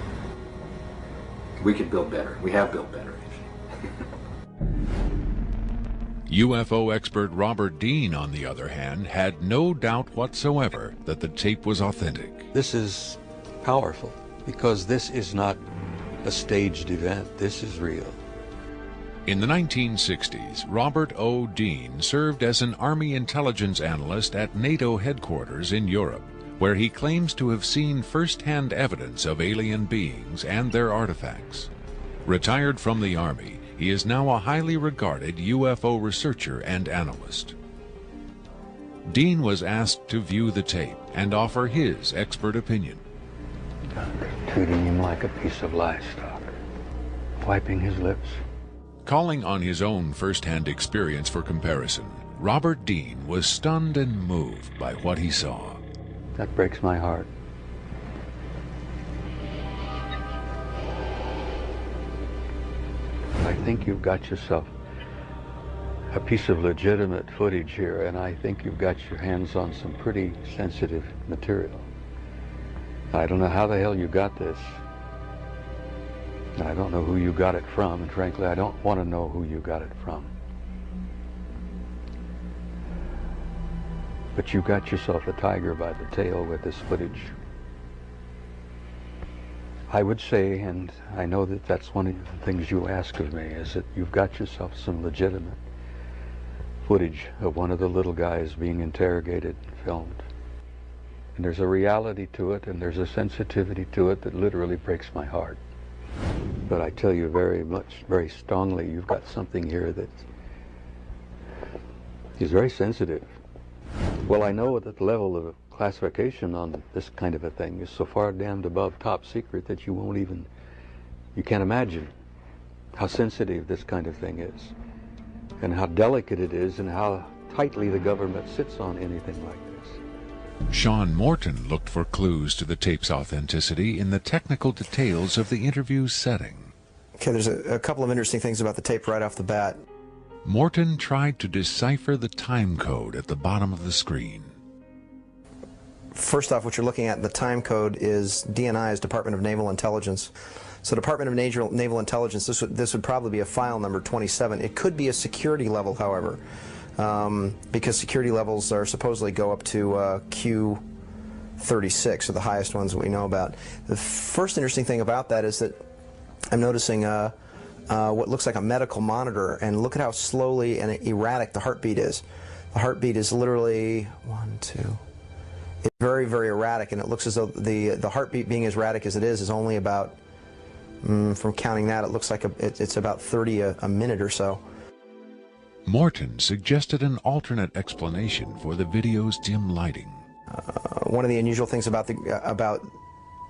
We could build better. We have built better. UFO expert Robert Dean, on the other hand, had no doubt whatsoever that the tape was authentic. This is powerful because this is not a staged event. This is real. In the 1960s, Robert O. Dean served as an Army intelligence analyst at NATO headquarters in Europe, where he claims to have seen first-hand evidence of alien beings and their artifacts. Retired from the Army, he is now a highly regarded UFO researcher and analyst. Dean was asked to view the tape and offer his expert opinion. Treating him like a piece of livestock, wiping his lips. Calling on his own first-hand experience for comparison, Robert Dean was stunned and moved by what he saw. That breaks my heart. I think you've got yourself a piece of legitimate footage here, and I think you've got your hands on some pretty sensitive material. I don't know how the hell you got this. I don't know who you got it from, and frankly, I don't want to know who you got it from. But you got yourself a tiger by the tail with this footage. I would say, and I know that that's one of the things you ask of me, is that you've got yourself some legitimate footage of one of the little guys being interrogated and filmed. And there's a reality to it, and there's a sensitivity to it that literally breaks my heart. But I tell you very strongly, you've got something here that is very sensitive. Well, I know that the level of classification on this kind of a thing is so far damned above top secret that you can't imagine how sensitive this kind of thing is, and how delicate it is, and how tightly the government sits on anything like this. Sean Morton looked for clues to the tape's authenticity in the technical details of the interview's setting. Okay, there's a couple of interesting things about the tape right off the bat. Morton tried to decipher the time code at the bottom of the screen. First off, what you're looking at in the time code is DNI, is Department of Naval Intelligence. So Department of Naval Intelligence, this would probably be a file number 27. It could be a security level, however, because security levels are supposedly go up to Q36, or the highest ones that we know about. The first interesting thing about that is that I'm noticing what looks like a medical monitor, and look at how slowly and erratic the heartbeat is. The heartbeat is literally 1, 2. is very, very erratic, and it looks as though the heartbeat, being as erratic as it is only about, from counting that, it looks like it's about 30 a minute or so. Morton suggested an alternate explanation for the video's dim lighting. One of the unusual things about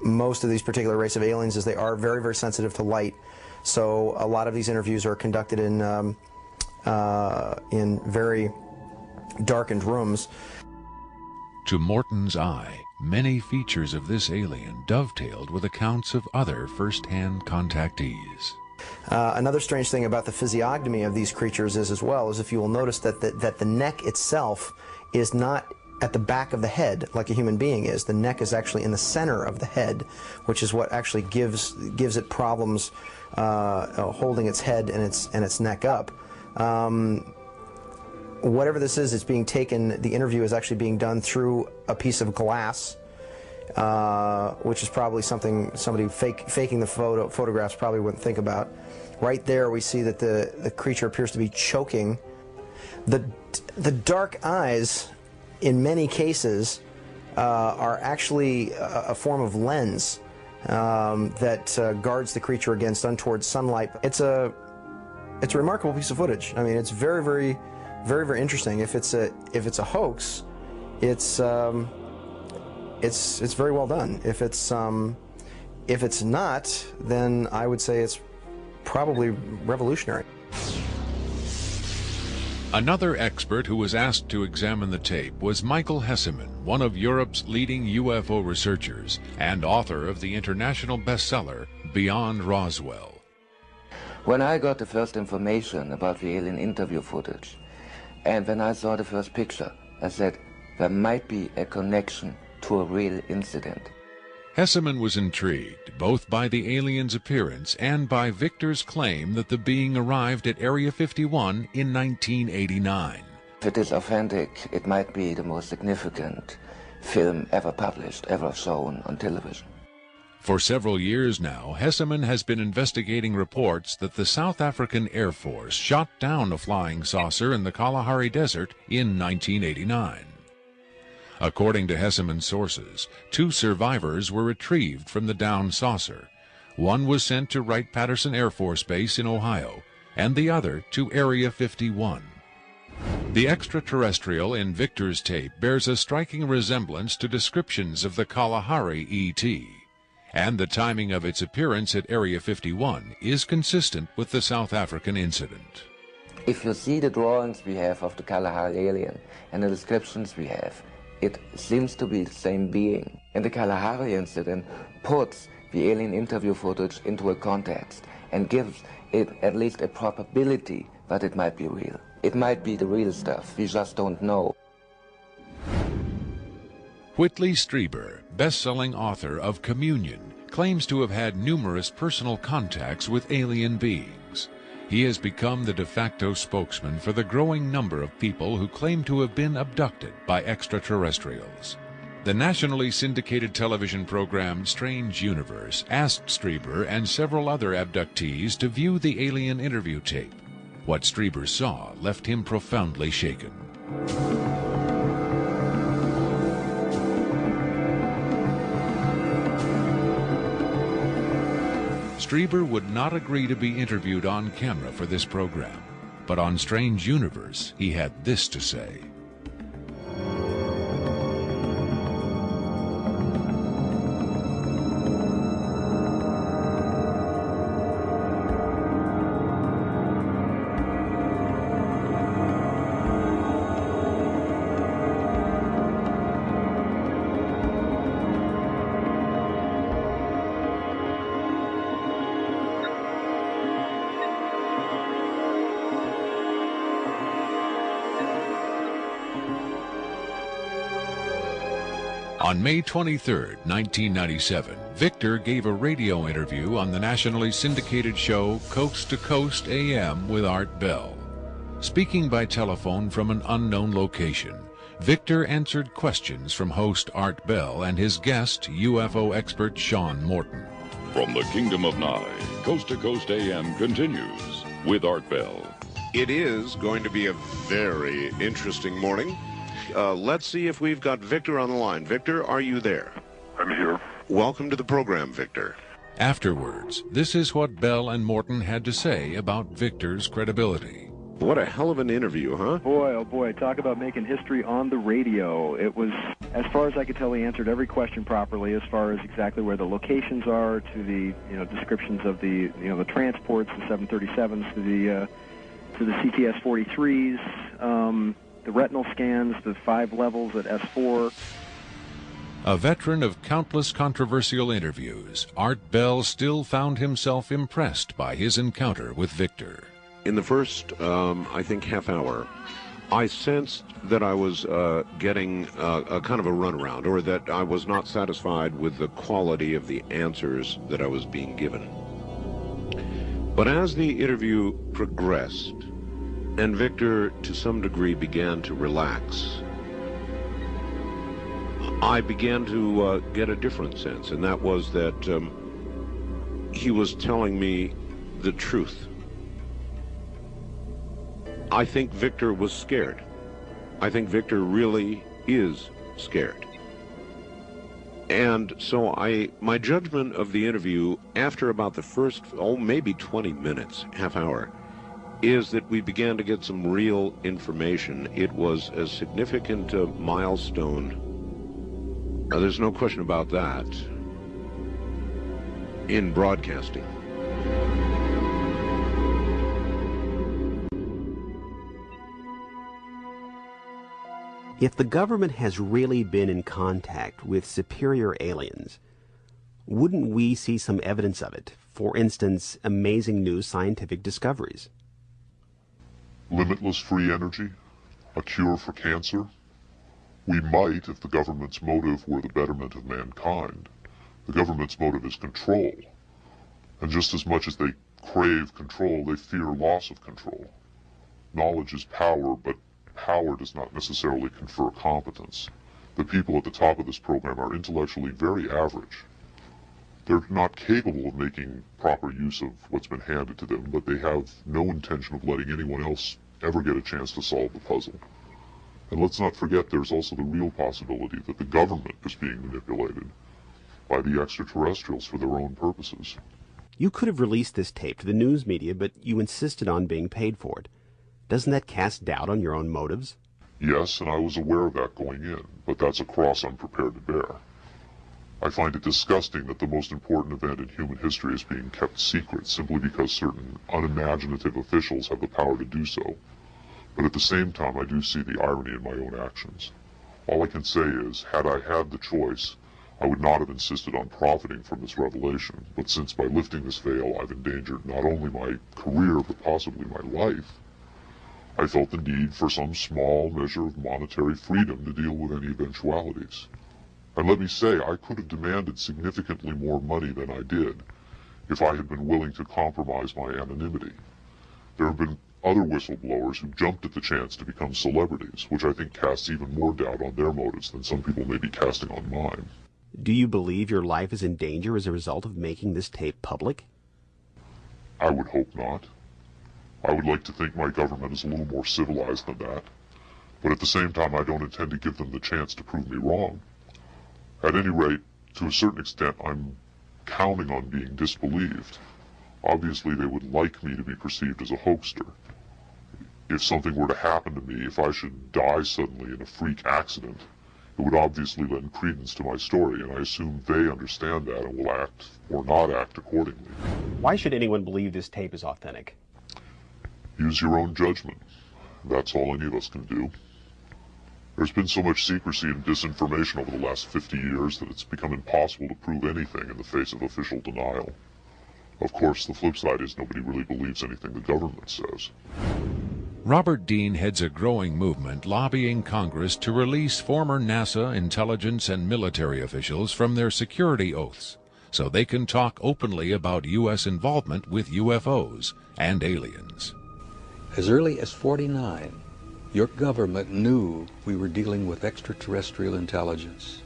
most of these particular race of aliens is they are very, very sensitive to light. So a lot of these interviews are conducted in very darkened rooms. To Morton's eye, many features of this alien dovetailed with accounts of other first-hand contactees. Another strange thing about the physiognomy of these creatures is, as well, is if you will notice that the neck itself is not at the back of the head like a human being is. The neck is actually in the center of the head, which is what actually gives it problems holding its head and its neck up. Whatever this is, it's being taken, the interview is actually being done through a piece of glass, which is probably something somebody faking the photographs probably wouldn't think about. Right there we see that the creature appears to be choking. The dark eyes, in many cases, are actually a form of lens that guards the creature against untoward sunlight. It's a remarkable piece of footage. I mean, it's very, very, very, very interesting. If it's a hoax, it's very well done. If it's not, then I would say it's probably revolutionary. Another expert who was asked to examine the tape was Michael Hesseman, one of Europe's leading UFO researchers and author of the international bestseller Beyond Roswell. When I got the first information about the alien interview footage, and when I saw the first picture, I said there might be a connection to a real incident. Hesseman was intrigued both by the alien's appearance and by Victor's claim that the being arrived at Area 51 in 1989. If it is authentic, it might be the most significant film ever published, ever shown on television. For several years now, Hesseman has been investigating reports that the South African Air Force shot down a flying saucer in the Kalahari Desert in 1989. According to Hesseman's sources, 2 survivors were retrieved from the downed saucer. One was sent to Wright-Patterson Air Force Base in Ohio, and the other to Area 51. The extraterrestrial in Victor's tape bears a striking resemblance to descriptions of the Kalahari ET, and the timing of its appearance at Area 51 is consistent with the South African incident. If you see the drawings we have of the Kalahari alien and the descriptions we have, it seems to be the same being. And the Kalahari incident puts the alien interview footage into a context and gives it at least a probability that it might be real. It might be the real stuff, we just don't know. Whitley Strieber, best-selling author of Communion, claims to have had numerous personal contacts with alien beings. He has become the de facto spokesman for the growing number of people who claim to have been abducted by extraterrestrials. The nationally syndicated television program Strange Universe asked Strieber and several other abductees to view the alien interview tape. What Strieber saw left him profoundly shaken. Strieber would not agree to be interviewed on camera for this program, but on Strange Universe he had this to say. On May 23, 1997, Victor gave a radio interview on the nationally syndicated show Coast to Coast AM with Art Bell. Speaking by telephone from an unknown location, Victor answered questions from host Art Bell and his guest, UFO expert Sean Morton. From the Kingdom of Nye, Coast to Coast AM continues with Art Bell. It is going to be a very interesting morning. let's see if we've got Victor on the line. Victor, are you there? I'm here. Welcome to the program, Victor. Afterwards, this is what Bell and Morton had to say about Victor's credibility. What a hell of an interview, huh? Boy, oh boy, talk about making history on the radio. It was, as far as I could tell, he answered every question properly, as far as exactly where the locations are, to the descriptions of the the transports, the 737s, to the CTS-43s, the retinal scans, the 5 levels at S4. A veteran of countless controversial interviews, Art Bell still found himself impressed by his encounter with Victor. In the first, I think, half hour, I sensed that I was getting a kind of a runaround, or that I was not satisfied with the quality of the answers that I was being given. But as the interview progressed, and Victor, to some degree, began to relax, I began to get a different sense, and that was that he was telling me the truth. I think Victor was scared. I think Victor really is scared. And so my judgment of the interview after about the first, maybe 20 minutes, half hour, is that we began to get some real information. It was a significant milestone. There's no question about that in broadcasting. If the government has really been in contact with superior aliens, wouldn't we see some evidence of it? For instance, amazing new scientific discoveries. Limitless free energy? A cure for cancer? We might if the government's motive were the betterment of mankind. The government's motive is control. And just as much as they crave control, they fear loss of control. Knowledge is power, but power does not necessarily confer competence. The people at the top of this program are intellectually very average. They're not capable of making proper use of what's been handed to them, but they have no intention of letting anyone else ever get a chance to solve the puzzle. And let's not forget there's also the real possibility that the government is being manipulated by the extraterrestrials for their own purposes. You could have released this tape to the news media, but you insisted on being paid for it. Doesn't that cast doubt on your own motives? Yes, and I was aware of that going in, but that's a cross I'm prepared to bear. I find it disgusting that the most important event in human history is being kept secret simply because certain unimaginative officials have the power to do so. But at the same time, I do see the irony in my own actions. All I can say is, had I had the choice, I would not have insisted on profiting from this revelation, but since by lifting this veil I've endangered not only my career, but possibly my life, I felt the need for some small measure of monetary freedom to deal with any eventualities. And let me say, I could have demanded significantly more money than I did if I had been willing to compromise my anonymity. There have been other whistleblowers who jumped at the chance to become celebrities, which I think casts even more doubt on their motives than some people may be casting on mine. Do you believe your life is in danger as a result of making this tape public? I would hope not. I would like to think my government is a little more civilized than that, but at the same time I don't intend to give them the chance to prove me wrong. At any rate, to a certain extent, I'm counting on being disbelieved. Obviously, they would like me to be perceived as a hoaxer. If something were to happen to me, if I should die suddenly in a freak accident, it would obviously lend credence to my story, and I assume they understand that and will act or not act accordingly. Why should anyone believe this tape is authentic? Use your own judgment. That's all any of us can do. There's been so much secrecy and disinformation over the last 50 years that it's become impossible to prove anything in the face of official denial. Of course, the flip side is nobody really believes anything the government says. Robert Dean heads a growing movement lobbying Congress to release former NASA intelligence and military officials from their security oaths so they can talk openly about U.S. involvement with UFOs and aliens. As early as '49, your government knew we were dealing with extraterrestrial intelligence.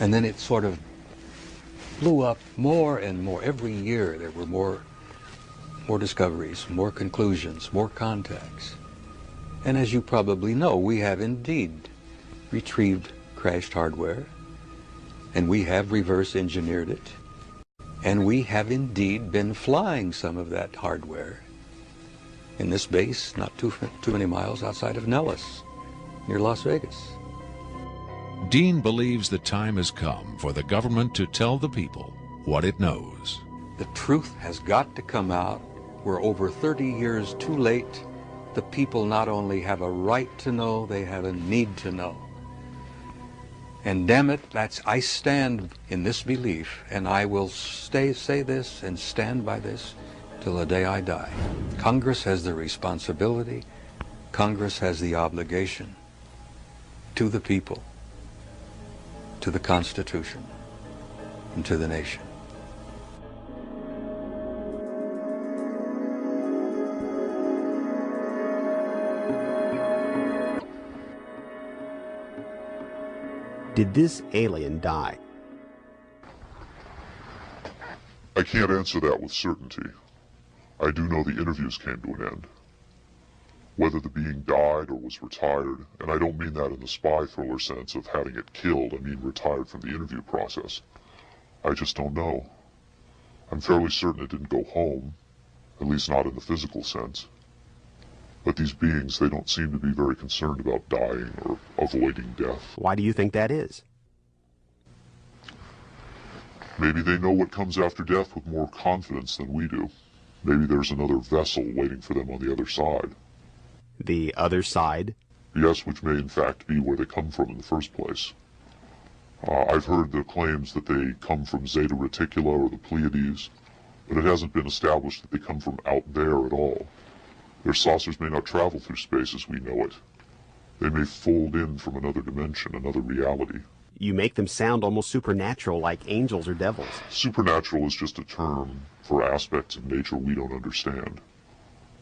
And then it sort of blew up more and more. Every year there were more discoveries, more conclusions, more contacts. And as you probably know, we have indeed retrieved crashed hardware, and we have reverse engineered it, and we have indeed been flying some of that hardware in this base not too many miles outside of Nellis, near Las Vegas. Dean believes the time has come for the government to tell the people what it knows. The truth has got to come out. We're over 30 years too late. The people not only have a right to know, they have a need to know. And damn it, I stand in this belief, and I will say this and stand by this till the day I die. Congress has the responsibility, Congress has the obligation to the people, to the Constitution, and to the nation. Did this alien die? I can't answer that with certainty. I do know the interviews came to an end. Whether the being died or was retired, and I don't mean that in the spy thriller sense of having it killed, I mean retired from the interview process. I just don't know. I'm fairly certain it didn't go home, at least not in the physical sense. But these beings, they don't seem to be very concerned about dying or avoiding death. Why do you think that is? Maybe they know what comes after death with more confidence than we do. Maybe there's another vessel waiting for them on the other side. The other side? Yes, which may in fact be where they come from in the first place. I've heard the claims that they come from Zeta Reticula or the Pleiades, but it hasn't been established that they come from out there at all. Their saucers may not travel through space as we know it. They may fold in from another dimension, another reality. You make them sound almost supernatural, like angels or devils. Supernatural is just a term for aspects of nature we don't understand.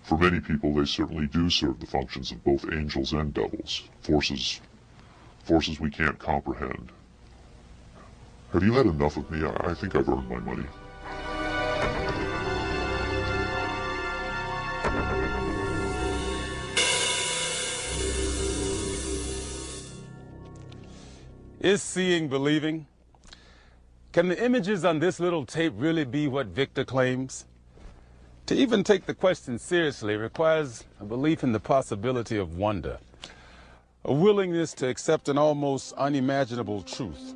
For many people, they certainly do serve the functions of both angels and devils, forces we can't comprehend. Have you had enough of me? I think I've earned my money. Is seeing believing? Can the images on this little tape really be what Victor claims? To even take the question seriously requires a belief in the possibility of wonder, a willingness to accept an almost unimaginable truth.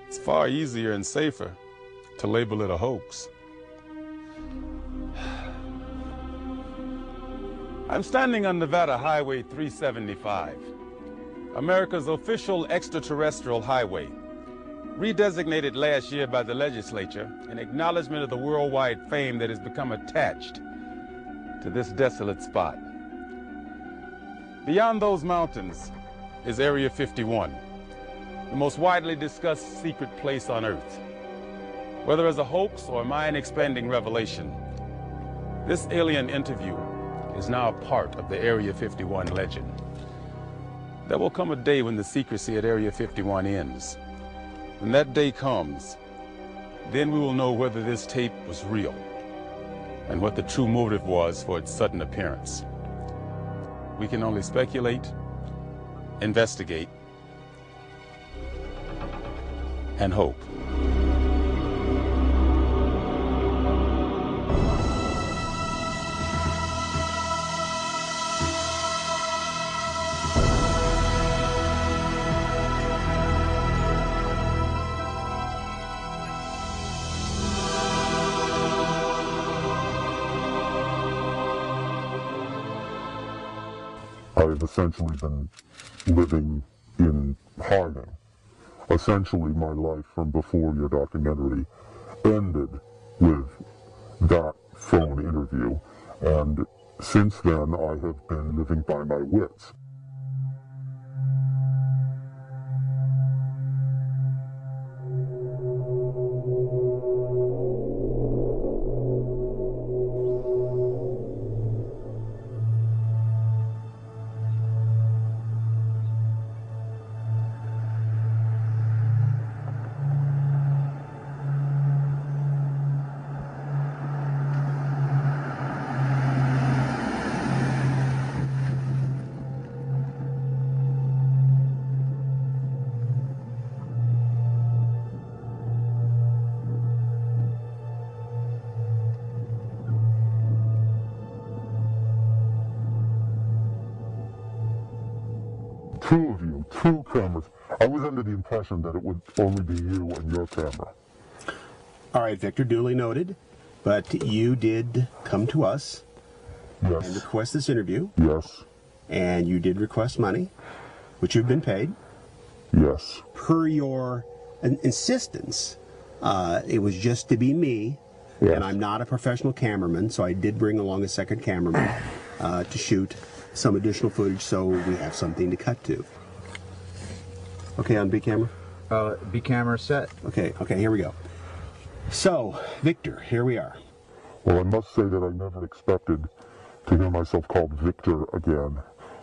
It's far easier and safer to label it a hoax. I'm standing on Nevada Highway 375, America's official extraterrestrial highway, redesignated last year by the legislature in acknowledgement of the worldwide fame that has become attached to this desolate spot. Beyond those mountains is Area 51, the most widely discussed secret place on Earth. Whether as a hoax or a mind-expanding revelation, this alien interview is now a part of the Area 51 legend. There will come a day when the secrecy at Area 51 ends. When that day comes, then we will know whether this tape was real and what the true motive was for its sudden appearance. We can only speculate, investigate, and hope. I've essentially been living in hiding. Essentially, my life from before your documentary ended with that phone interview, and since then I have been living by my wits. two of you, two cameras. I was under the impression that it would only be you and your camera. All right, Victor, duly noted. But you did come to us and request this interview. Yes. And you did request money, which you've been paid. Yes. Per your insistence, it was just to be me. Yes. And I'm not a professional cameraman, so I did bring along a second cameraman to shoot some additional footage so we have something to cut to. Okay, on B camera? B camera set. Okay, here we go. So, Victor, here we are. Well, I must say that I never expected to hear myself called Victor again,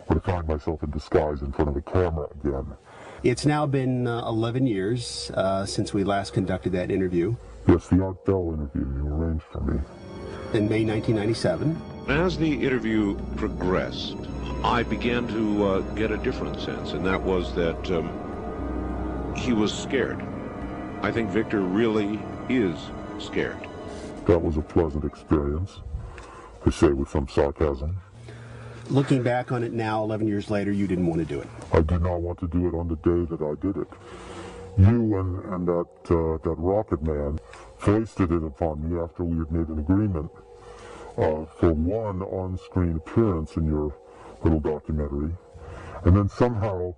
or to find myself in disguise in front of a camera again. It's now been 11 years since we last conducted that interview. Yes, the Art Bell interview you arranged for me. In May 1997. As the interview progressed, I began to get a different sense, and that was that he was scared. I think Victor really is scared. That was a pleasant experience, I say with some sarcasm. Looking back on it now, 11 years later, you didn't want to do it. I did not want to do it on the day that I did it. You and that rocket man foisted it upon me after we had made an agreement for one on-screen appearance in your little documentary, and then somehow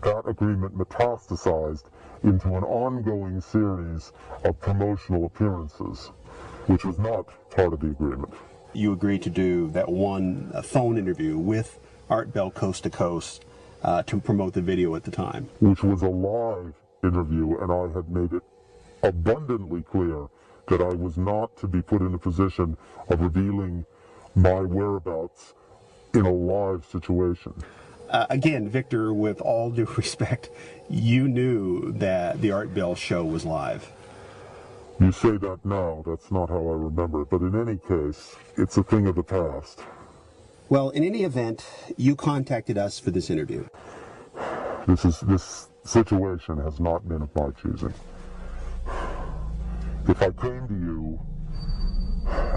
that agreement metastasized into an ongoing series of promotional appearances, which was not part of the agreement. You agreed to do that one phone interview with Art Bell Coast to Coast to promote the video at the time. Which was a live interview, and I had made it abundantly clear that I was not to be put in a position of revealing my whereabouts in a live situation. Again, Victor, with all due respect, you knew that the Art Bell show was live. You say that now, that's not how I remember it, but in any case, it's a thing of the past. Well, in any event, you contacted us for this interview. This situation has not been of my choosing. If I came to you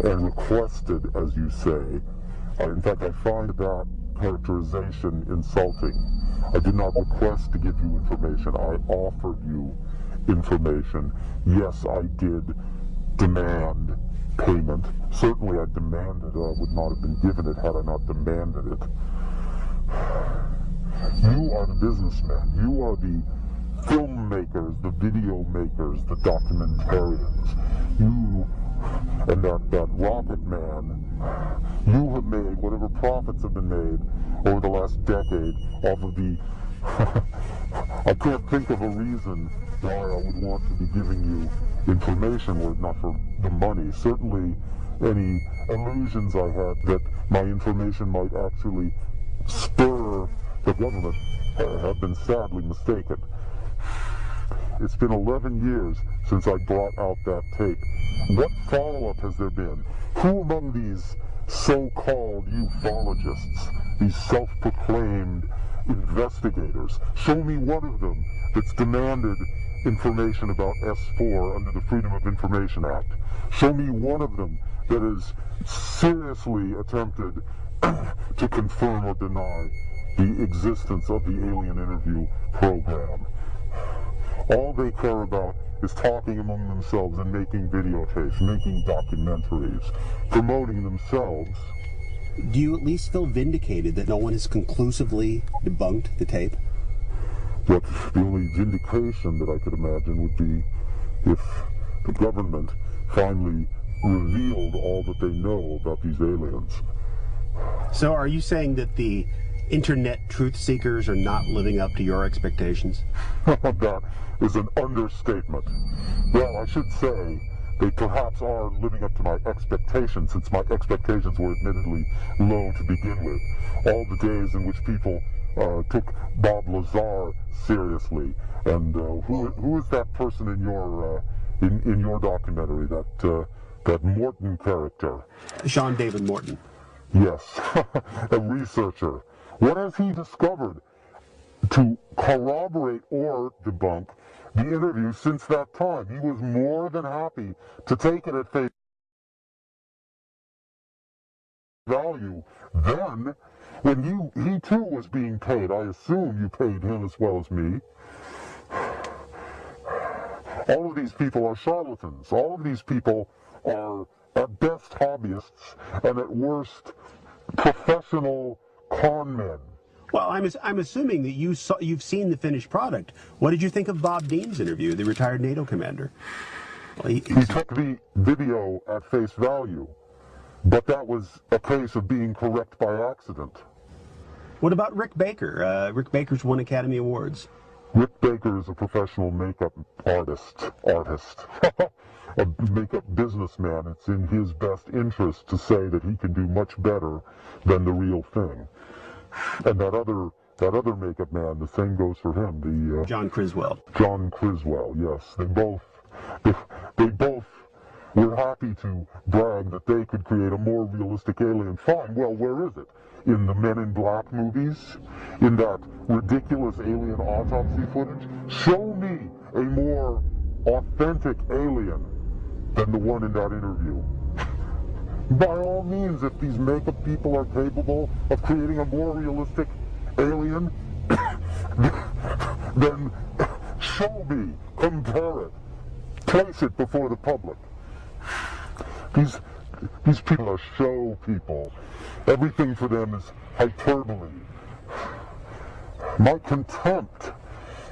and requested, as you say, in fact, I find that characterization insulting. I did not request to give you information. I offered you information. Yes, I did demand payment. Certainly I demanded it. I would not have been given it had I not demanded it. You are the businessmen. You are the filmmakers, the video makers, the documentarians. You and that rocket man, you have made whatever profits have been made over the last decade off of the... I can't think of a reason why I would want to be giving you information were it not for the money. Certainly any illusions I had that my information might actually spur the government have been sadly mistaken. It's been 11 years since I brought out that tape. What follow-up has there been? Who among these so-called ufologists, these self-proclaimed investigators, show me one of them that's demanded information about S4 under the Freedom of Information Act. Show me one of them that has seriously attempted to confirm or deny the existence of the alien interview program. All they care about is talking among themselves and making videotapes, making documentaries, promoting themselves. Do you at least feel vindicated that no one has conclusively debunked the tape? But the only vindication that I could imagine would be if the government finally revealed all that they know about these aliens. So are you saying that the internet truth seekers are not living up to your expectations? That is an understatement. Well, I should say they perhaps are living up to my expectations, since my expectations were admittedly low to begin with. All the days in which people took Bob Lazar seriously, and who is that person in your documentary? That Morton character. Sean David Morton. Yes, a researcher. What has he discovered to corroborate or debunk the interview since that time? He was more than happy to take it at face value then, when he too was being paid, I assume you paid him as well as me. All of these people are charlatans. All of these people are at best hobbyists and at worst professional con men. Well, I'm assuming that you've seen the finished product. What did you think of Bob Dean's interview, the retired NATO commander? Well, he took the video at face value, but that was a case of being correct by accident. What about Rick Baker? Rick Baker's won Academy Awards. Rick Baker is a professional makeup artist, a makeup businessman. It's in his best interest to say that he can do much better than the real thing. And that other makeup man, the same goes for him. The John Criswell. John Criswell, yes. They both were happy to brag that they could create a more realistic alien. Fine. Well, where is it? In the Men in Black movies? In that ridiculous alien autopsy footage? Show me a more authentic alien than the one in that interview. By all means, if these makeup people are capable of creating a more realistic alien, then show me, compare it, place it before the public. These people are show people. Everything for them is hyperbole. My contempt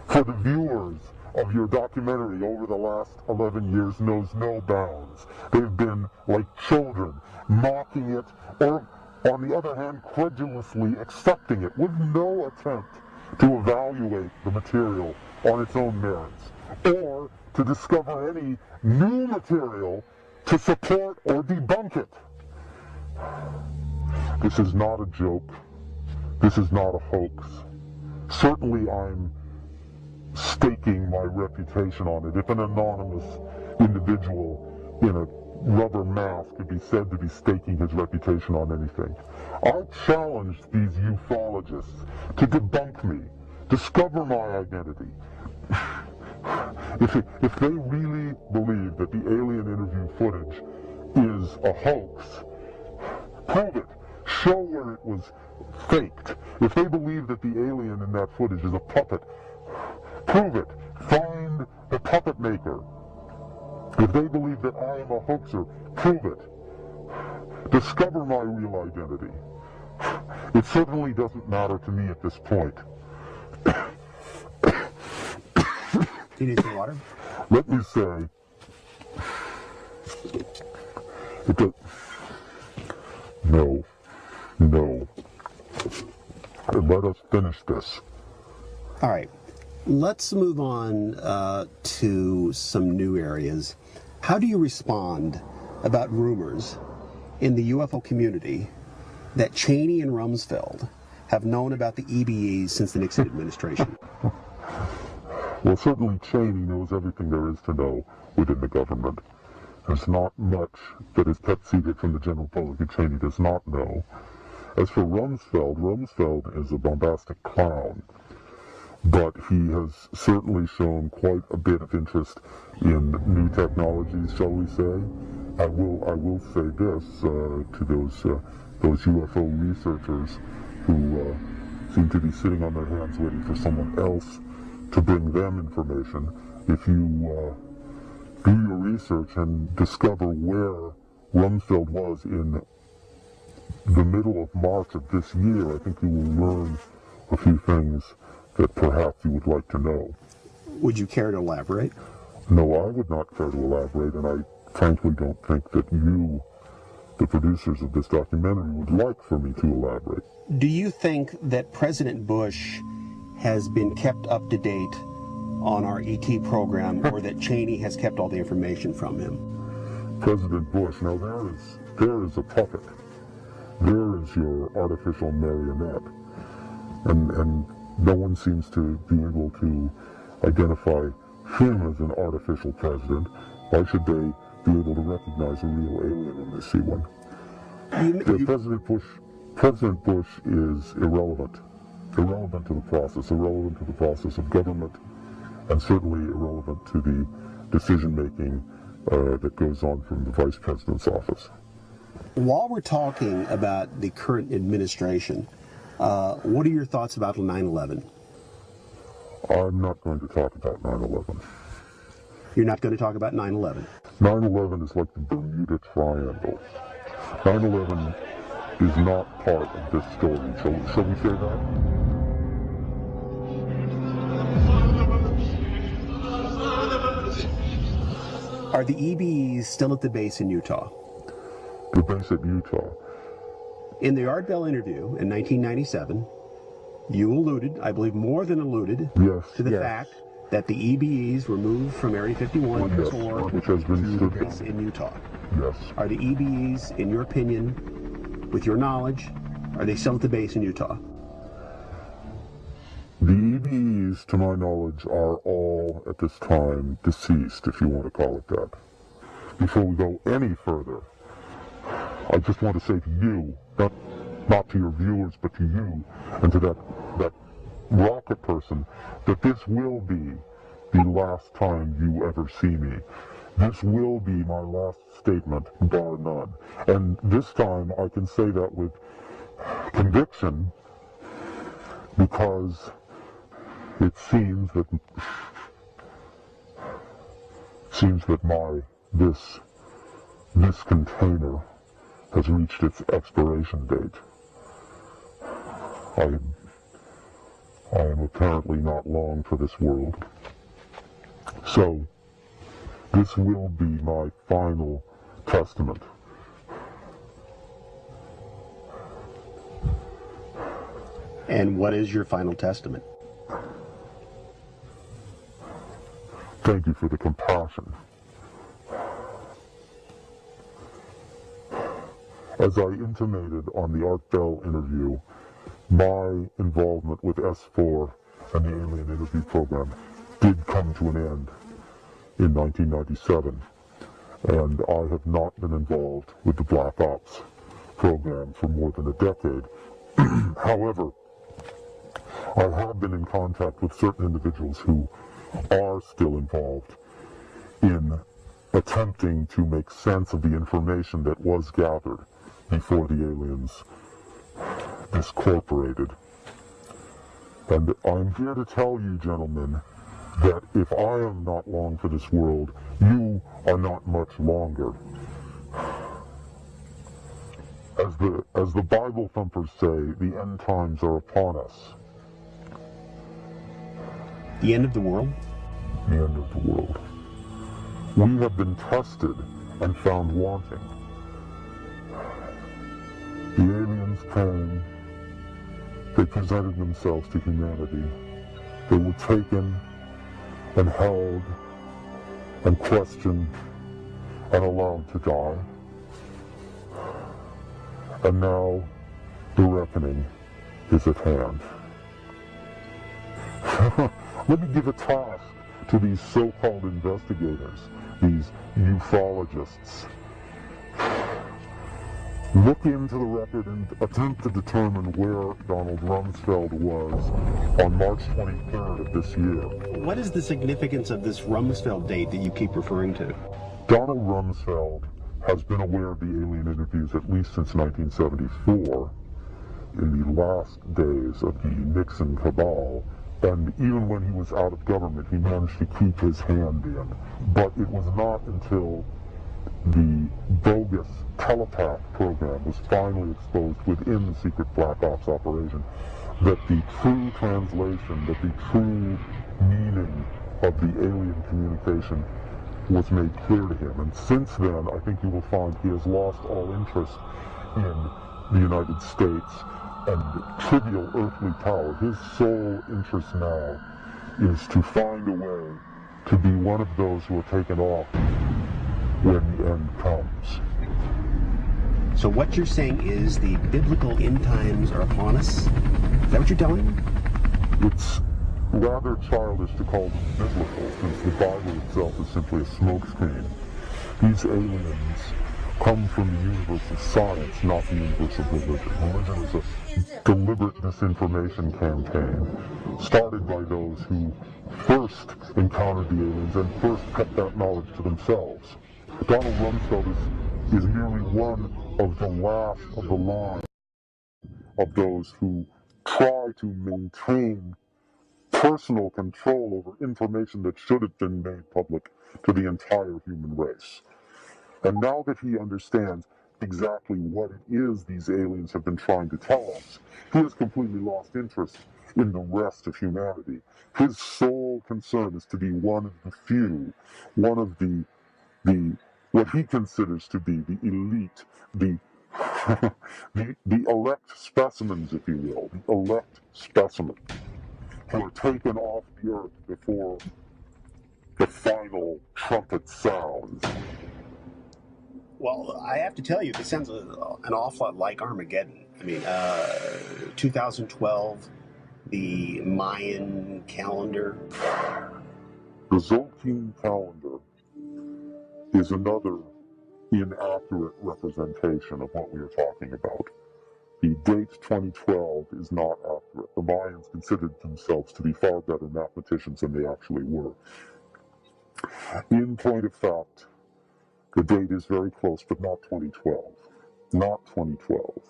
for the viewers of your documentary over the last 11 years knows no bounds. They've been like children, mocking it, or on the other hand, credulously accepting it with no attempt to evaluate the material on its own merits, or to discover any new material to support or debunk it. This is not a joke. This is not a hoax. Certainly I'm staking my reputation on it. If an anonymous individual in a rubber mask could be said to be staking his reputation on anything, I challenge these ufologists to debunk me, discover my identity. If they really believe that the alien interview footage is a hoax, prove it. Show where it was faked. If they believe that the alien in that footage is a puppet, prove it. Find the puppet maker. If they believe that I am a hoaxer, prove it. Discover my real identity. It certainly doesn't matter to me at this point. Do you need some water? Let me say, no. Let us finish this. All right. Let's move on to some new areas. How do you respond about rumors in the UFO community that Cheney and Rumsfeld have known about the EBEs since the Nixon administration? Well, certainly Cheney knows everything there is to know within the government. There's not much that is kept secret from the general public that Cheney does not know. As for Rumsfeld, Rumsfeld is a bombastic clown, but he has certainly shown quite a bit of interest in new technologies, shall we say. I will say this to those UFO researchers who seem to be sitting on their hands waiting for someone else to bring them information. If you do your research and discover where Rumsfeld was in the middle of March of this year, I think you will learn a few things that perhaps you would like to know. Would you care to elaborate? No, I would not care to elaborate, and I frankly don't think that you, the producers of this documentary, would like for me to elaborate. Do you think that President Bush has been kept up to date on our ET program, or that Cheney has kept all the information from him? President Bush, now there is a puppet. There is your artificial marionette. And no one seems to be able to identify him as an artificial president. Why should they be able to recognize a real alien when they see one? President Bush is irrelevant to the process of government, and certainly irrelevant to the decision-making that goes on from the vice president's office. While we're talking about the current administration, What are your thoughts about 9/11? I'm not going to talk about 9/11. You're not going to talk about 9/11? 9/11 is like the Bermuda Triangle. 9/11 is not part of this story. Shall we say that? Are the EBEs still at the base in Utah? The base at Utah. In the Art Bell interview in 1997, you alluded, I believe more than alluded, to the fact that the EBEs were moved from Area 51 which has been to the base in Utah. Yes. Are the EBEs, in your opinion, with your knowledge, are they still at the base in Utah? The EBEs, to my knowledge, are all, at this time, deceased, if you want to call it that. Before we go any further, I just want to say to you, not to your viewers, but to you, and to that rocket person, that this will be the last time you ever see me. This will be my last statement, bar none. And this time I can say that with conviction, because it seems that this container has reached its expiration date. I am apparently not long for this world. So, this will be my final testament. And what is your final testament? Thank you for the compassion. As I intimated on the Art Bell interview, my involvement with S4 and the Alien Interview Program did come to an end in 1997, and I have not been involved with the Black Ops program for more than a decade. However, I have been in contact with certain individuals who are still involved in attempting to make sense of the information that was gathered before the aliens discorporated. And I'm here to tell you, gentlemen, that if I am not long for this world, you are not much longer. As the Bible thumpers say, the end times are upon us. The end of the world? The end of the world. We have been tested and found wanting. The aliens came, they presented themselves to humanity. They were taken and held and questioned and allowed to die. And now the reckoning is at hand. Let me give a task to these so-called investigators, these ufologists. Look into the record and attempt to determine where Donald Rumsfeld was on March 23rd of this year. What is the significance of this Rumsfeld date that you keep referring to? Donald Rumsfeld has been aware of the alien interviews at least since 1974, in the last days of the Nixon cabal, and even when he was out of government, he managed to keep his hand in. But it was not until the bogus telepath program was finally exposed within the secret Black Ops operation that the true translation, that the true meaning of the alien communication was made clear to him. And since then, I think you will find he has lost all interest in the United States and trivial earthly power. His sole interest now is to find a way to be one of those who are taken off when the end comes. So what you're saying is the biblical end times are upon us? Is that what you're telling me? It's rather childish to call them biblical, since the Bible itself is simply a smokescreen. These aliens come from the universe of science, not the universe of religion. Religion is a deliberate disinformation campaign started by those who first encountered the aliens and first kept that knowledge to themselves. Donald Rumsfeld is merely one of the last of the line of those who try to maintain personal control over information that should have been made public to the entire human race. And now that he understands exactly what it is these aliens have been trying to tell us, he has completely lost interest in the rest of humanity. His sole concern is to be one of the few, one of the what he considers to be the elite, the the elect specimens, if you will, the elect specimens who are taken off the earth before the final trumpet sounds. Well, I have to tell you, this sounds an awful lot like Armageddon. I mean, 2012, the Mayan calendar. The Tzolk'in calendar is another inaccurate representation of what we are talking about. The date 2012 is not accurate. The Mayans considered themselves to be far better mathematicians than they actually were. In point of fact, the date is very close, but not 2012. Not 2012.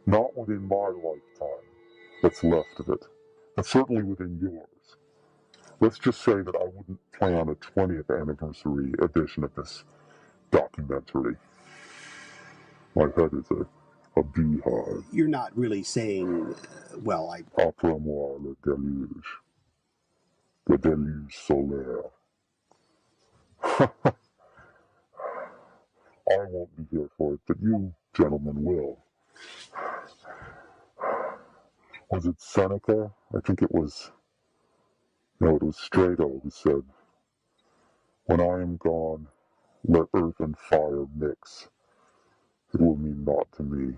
Not within my lifetime that's left of it. And certainly within yours. Let's just say that I wouldn't plan a 20th anniversary edition of this documentary. My head is a beehive. You're not really saying, well, I... Après moi, le déluge. Le déluge solaire. I won't be here for it, but you gentlemen will. Was it Seneca? I think it was... No, it was Strato who said, "When I am gone, let earth and fire mix. It will mean naught to me."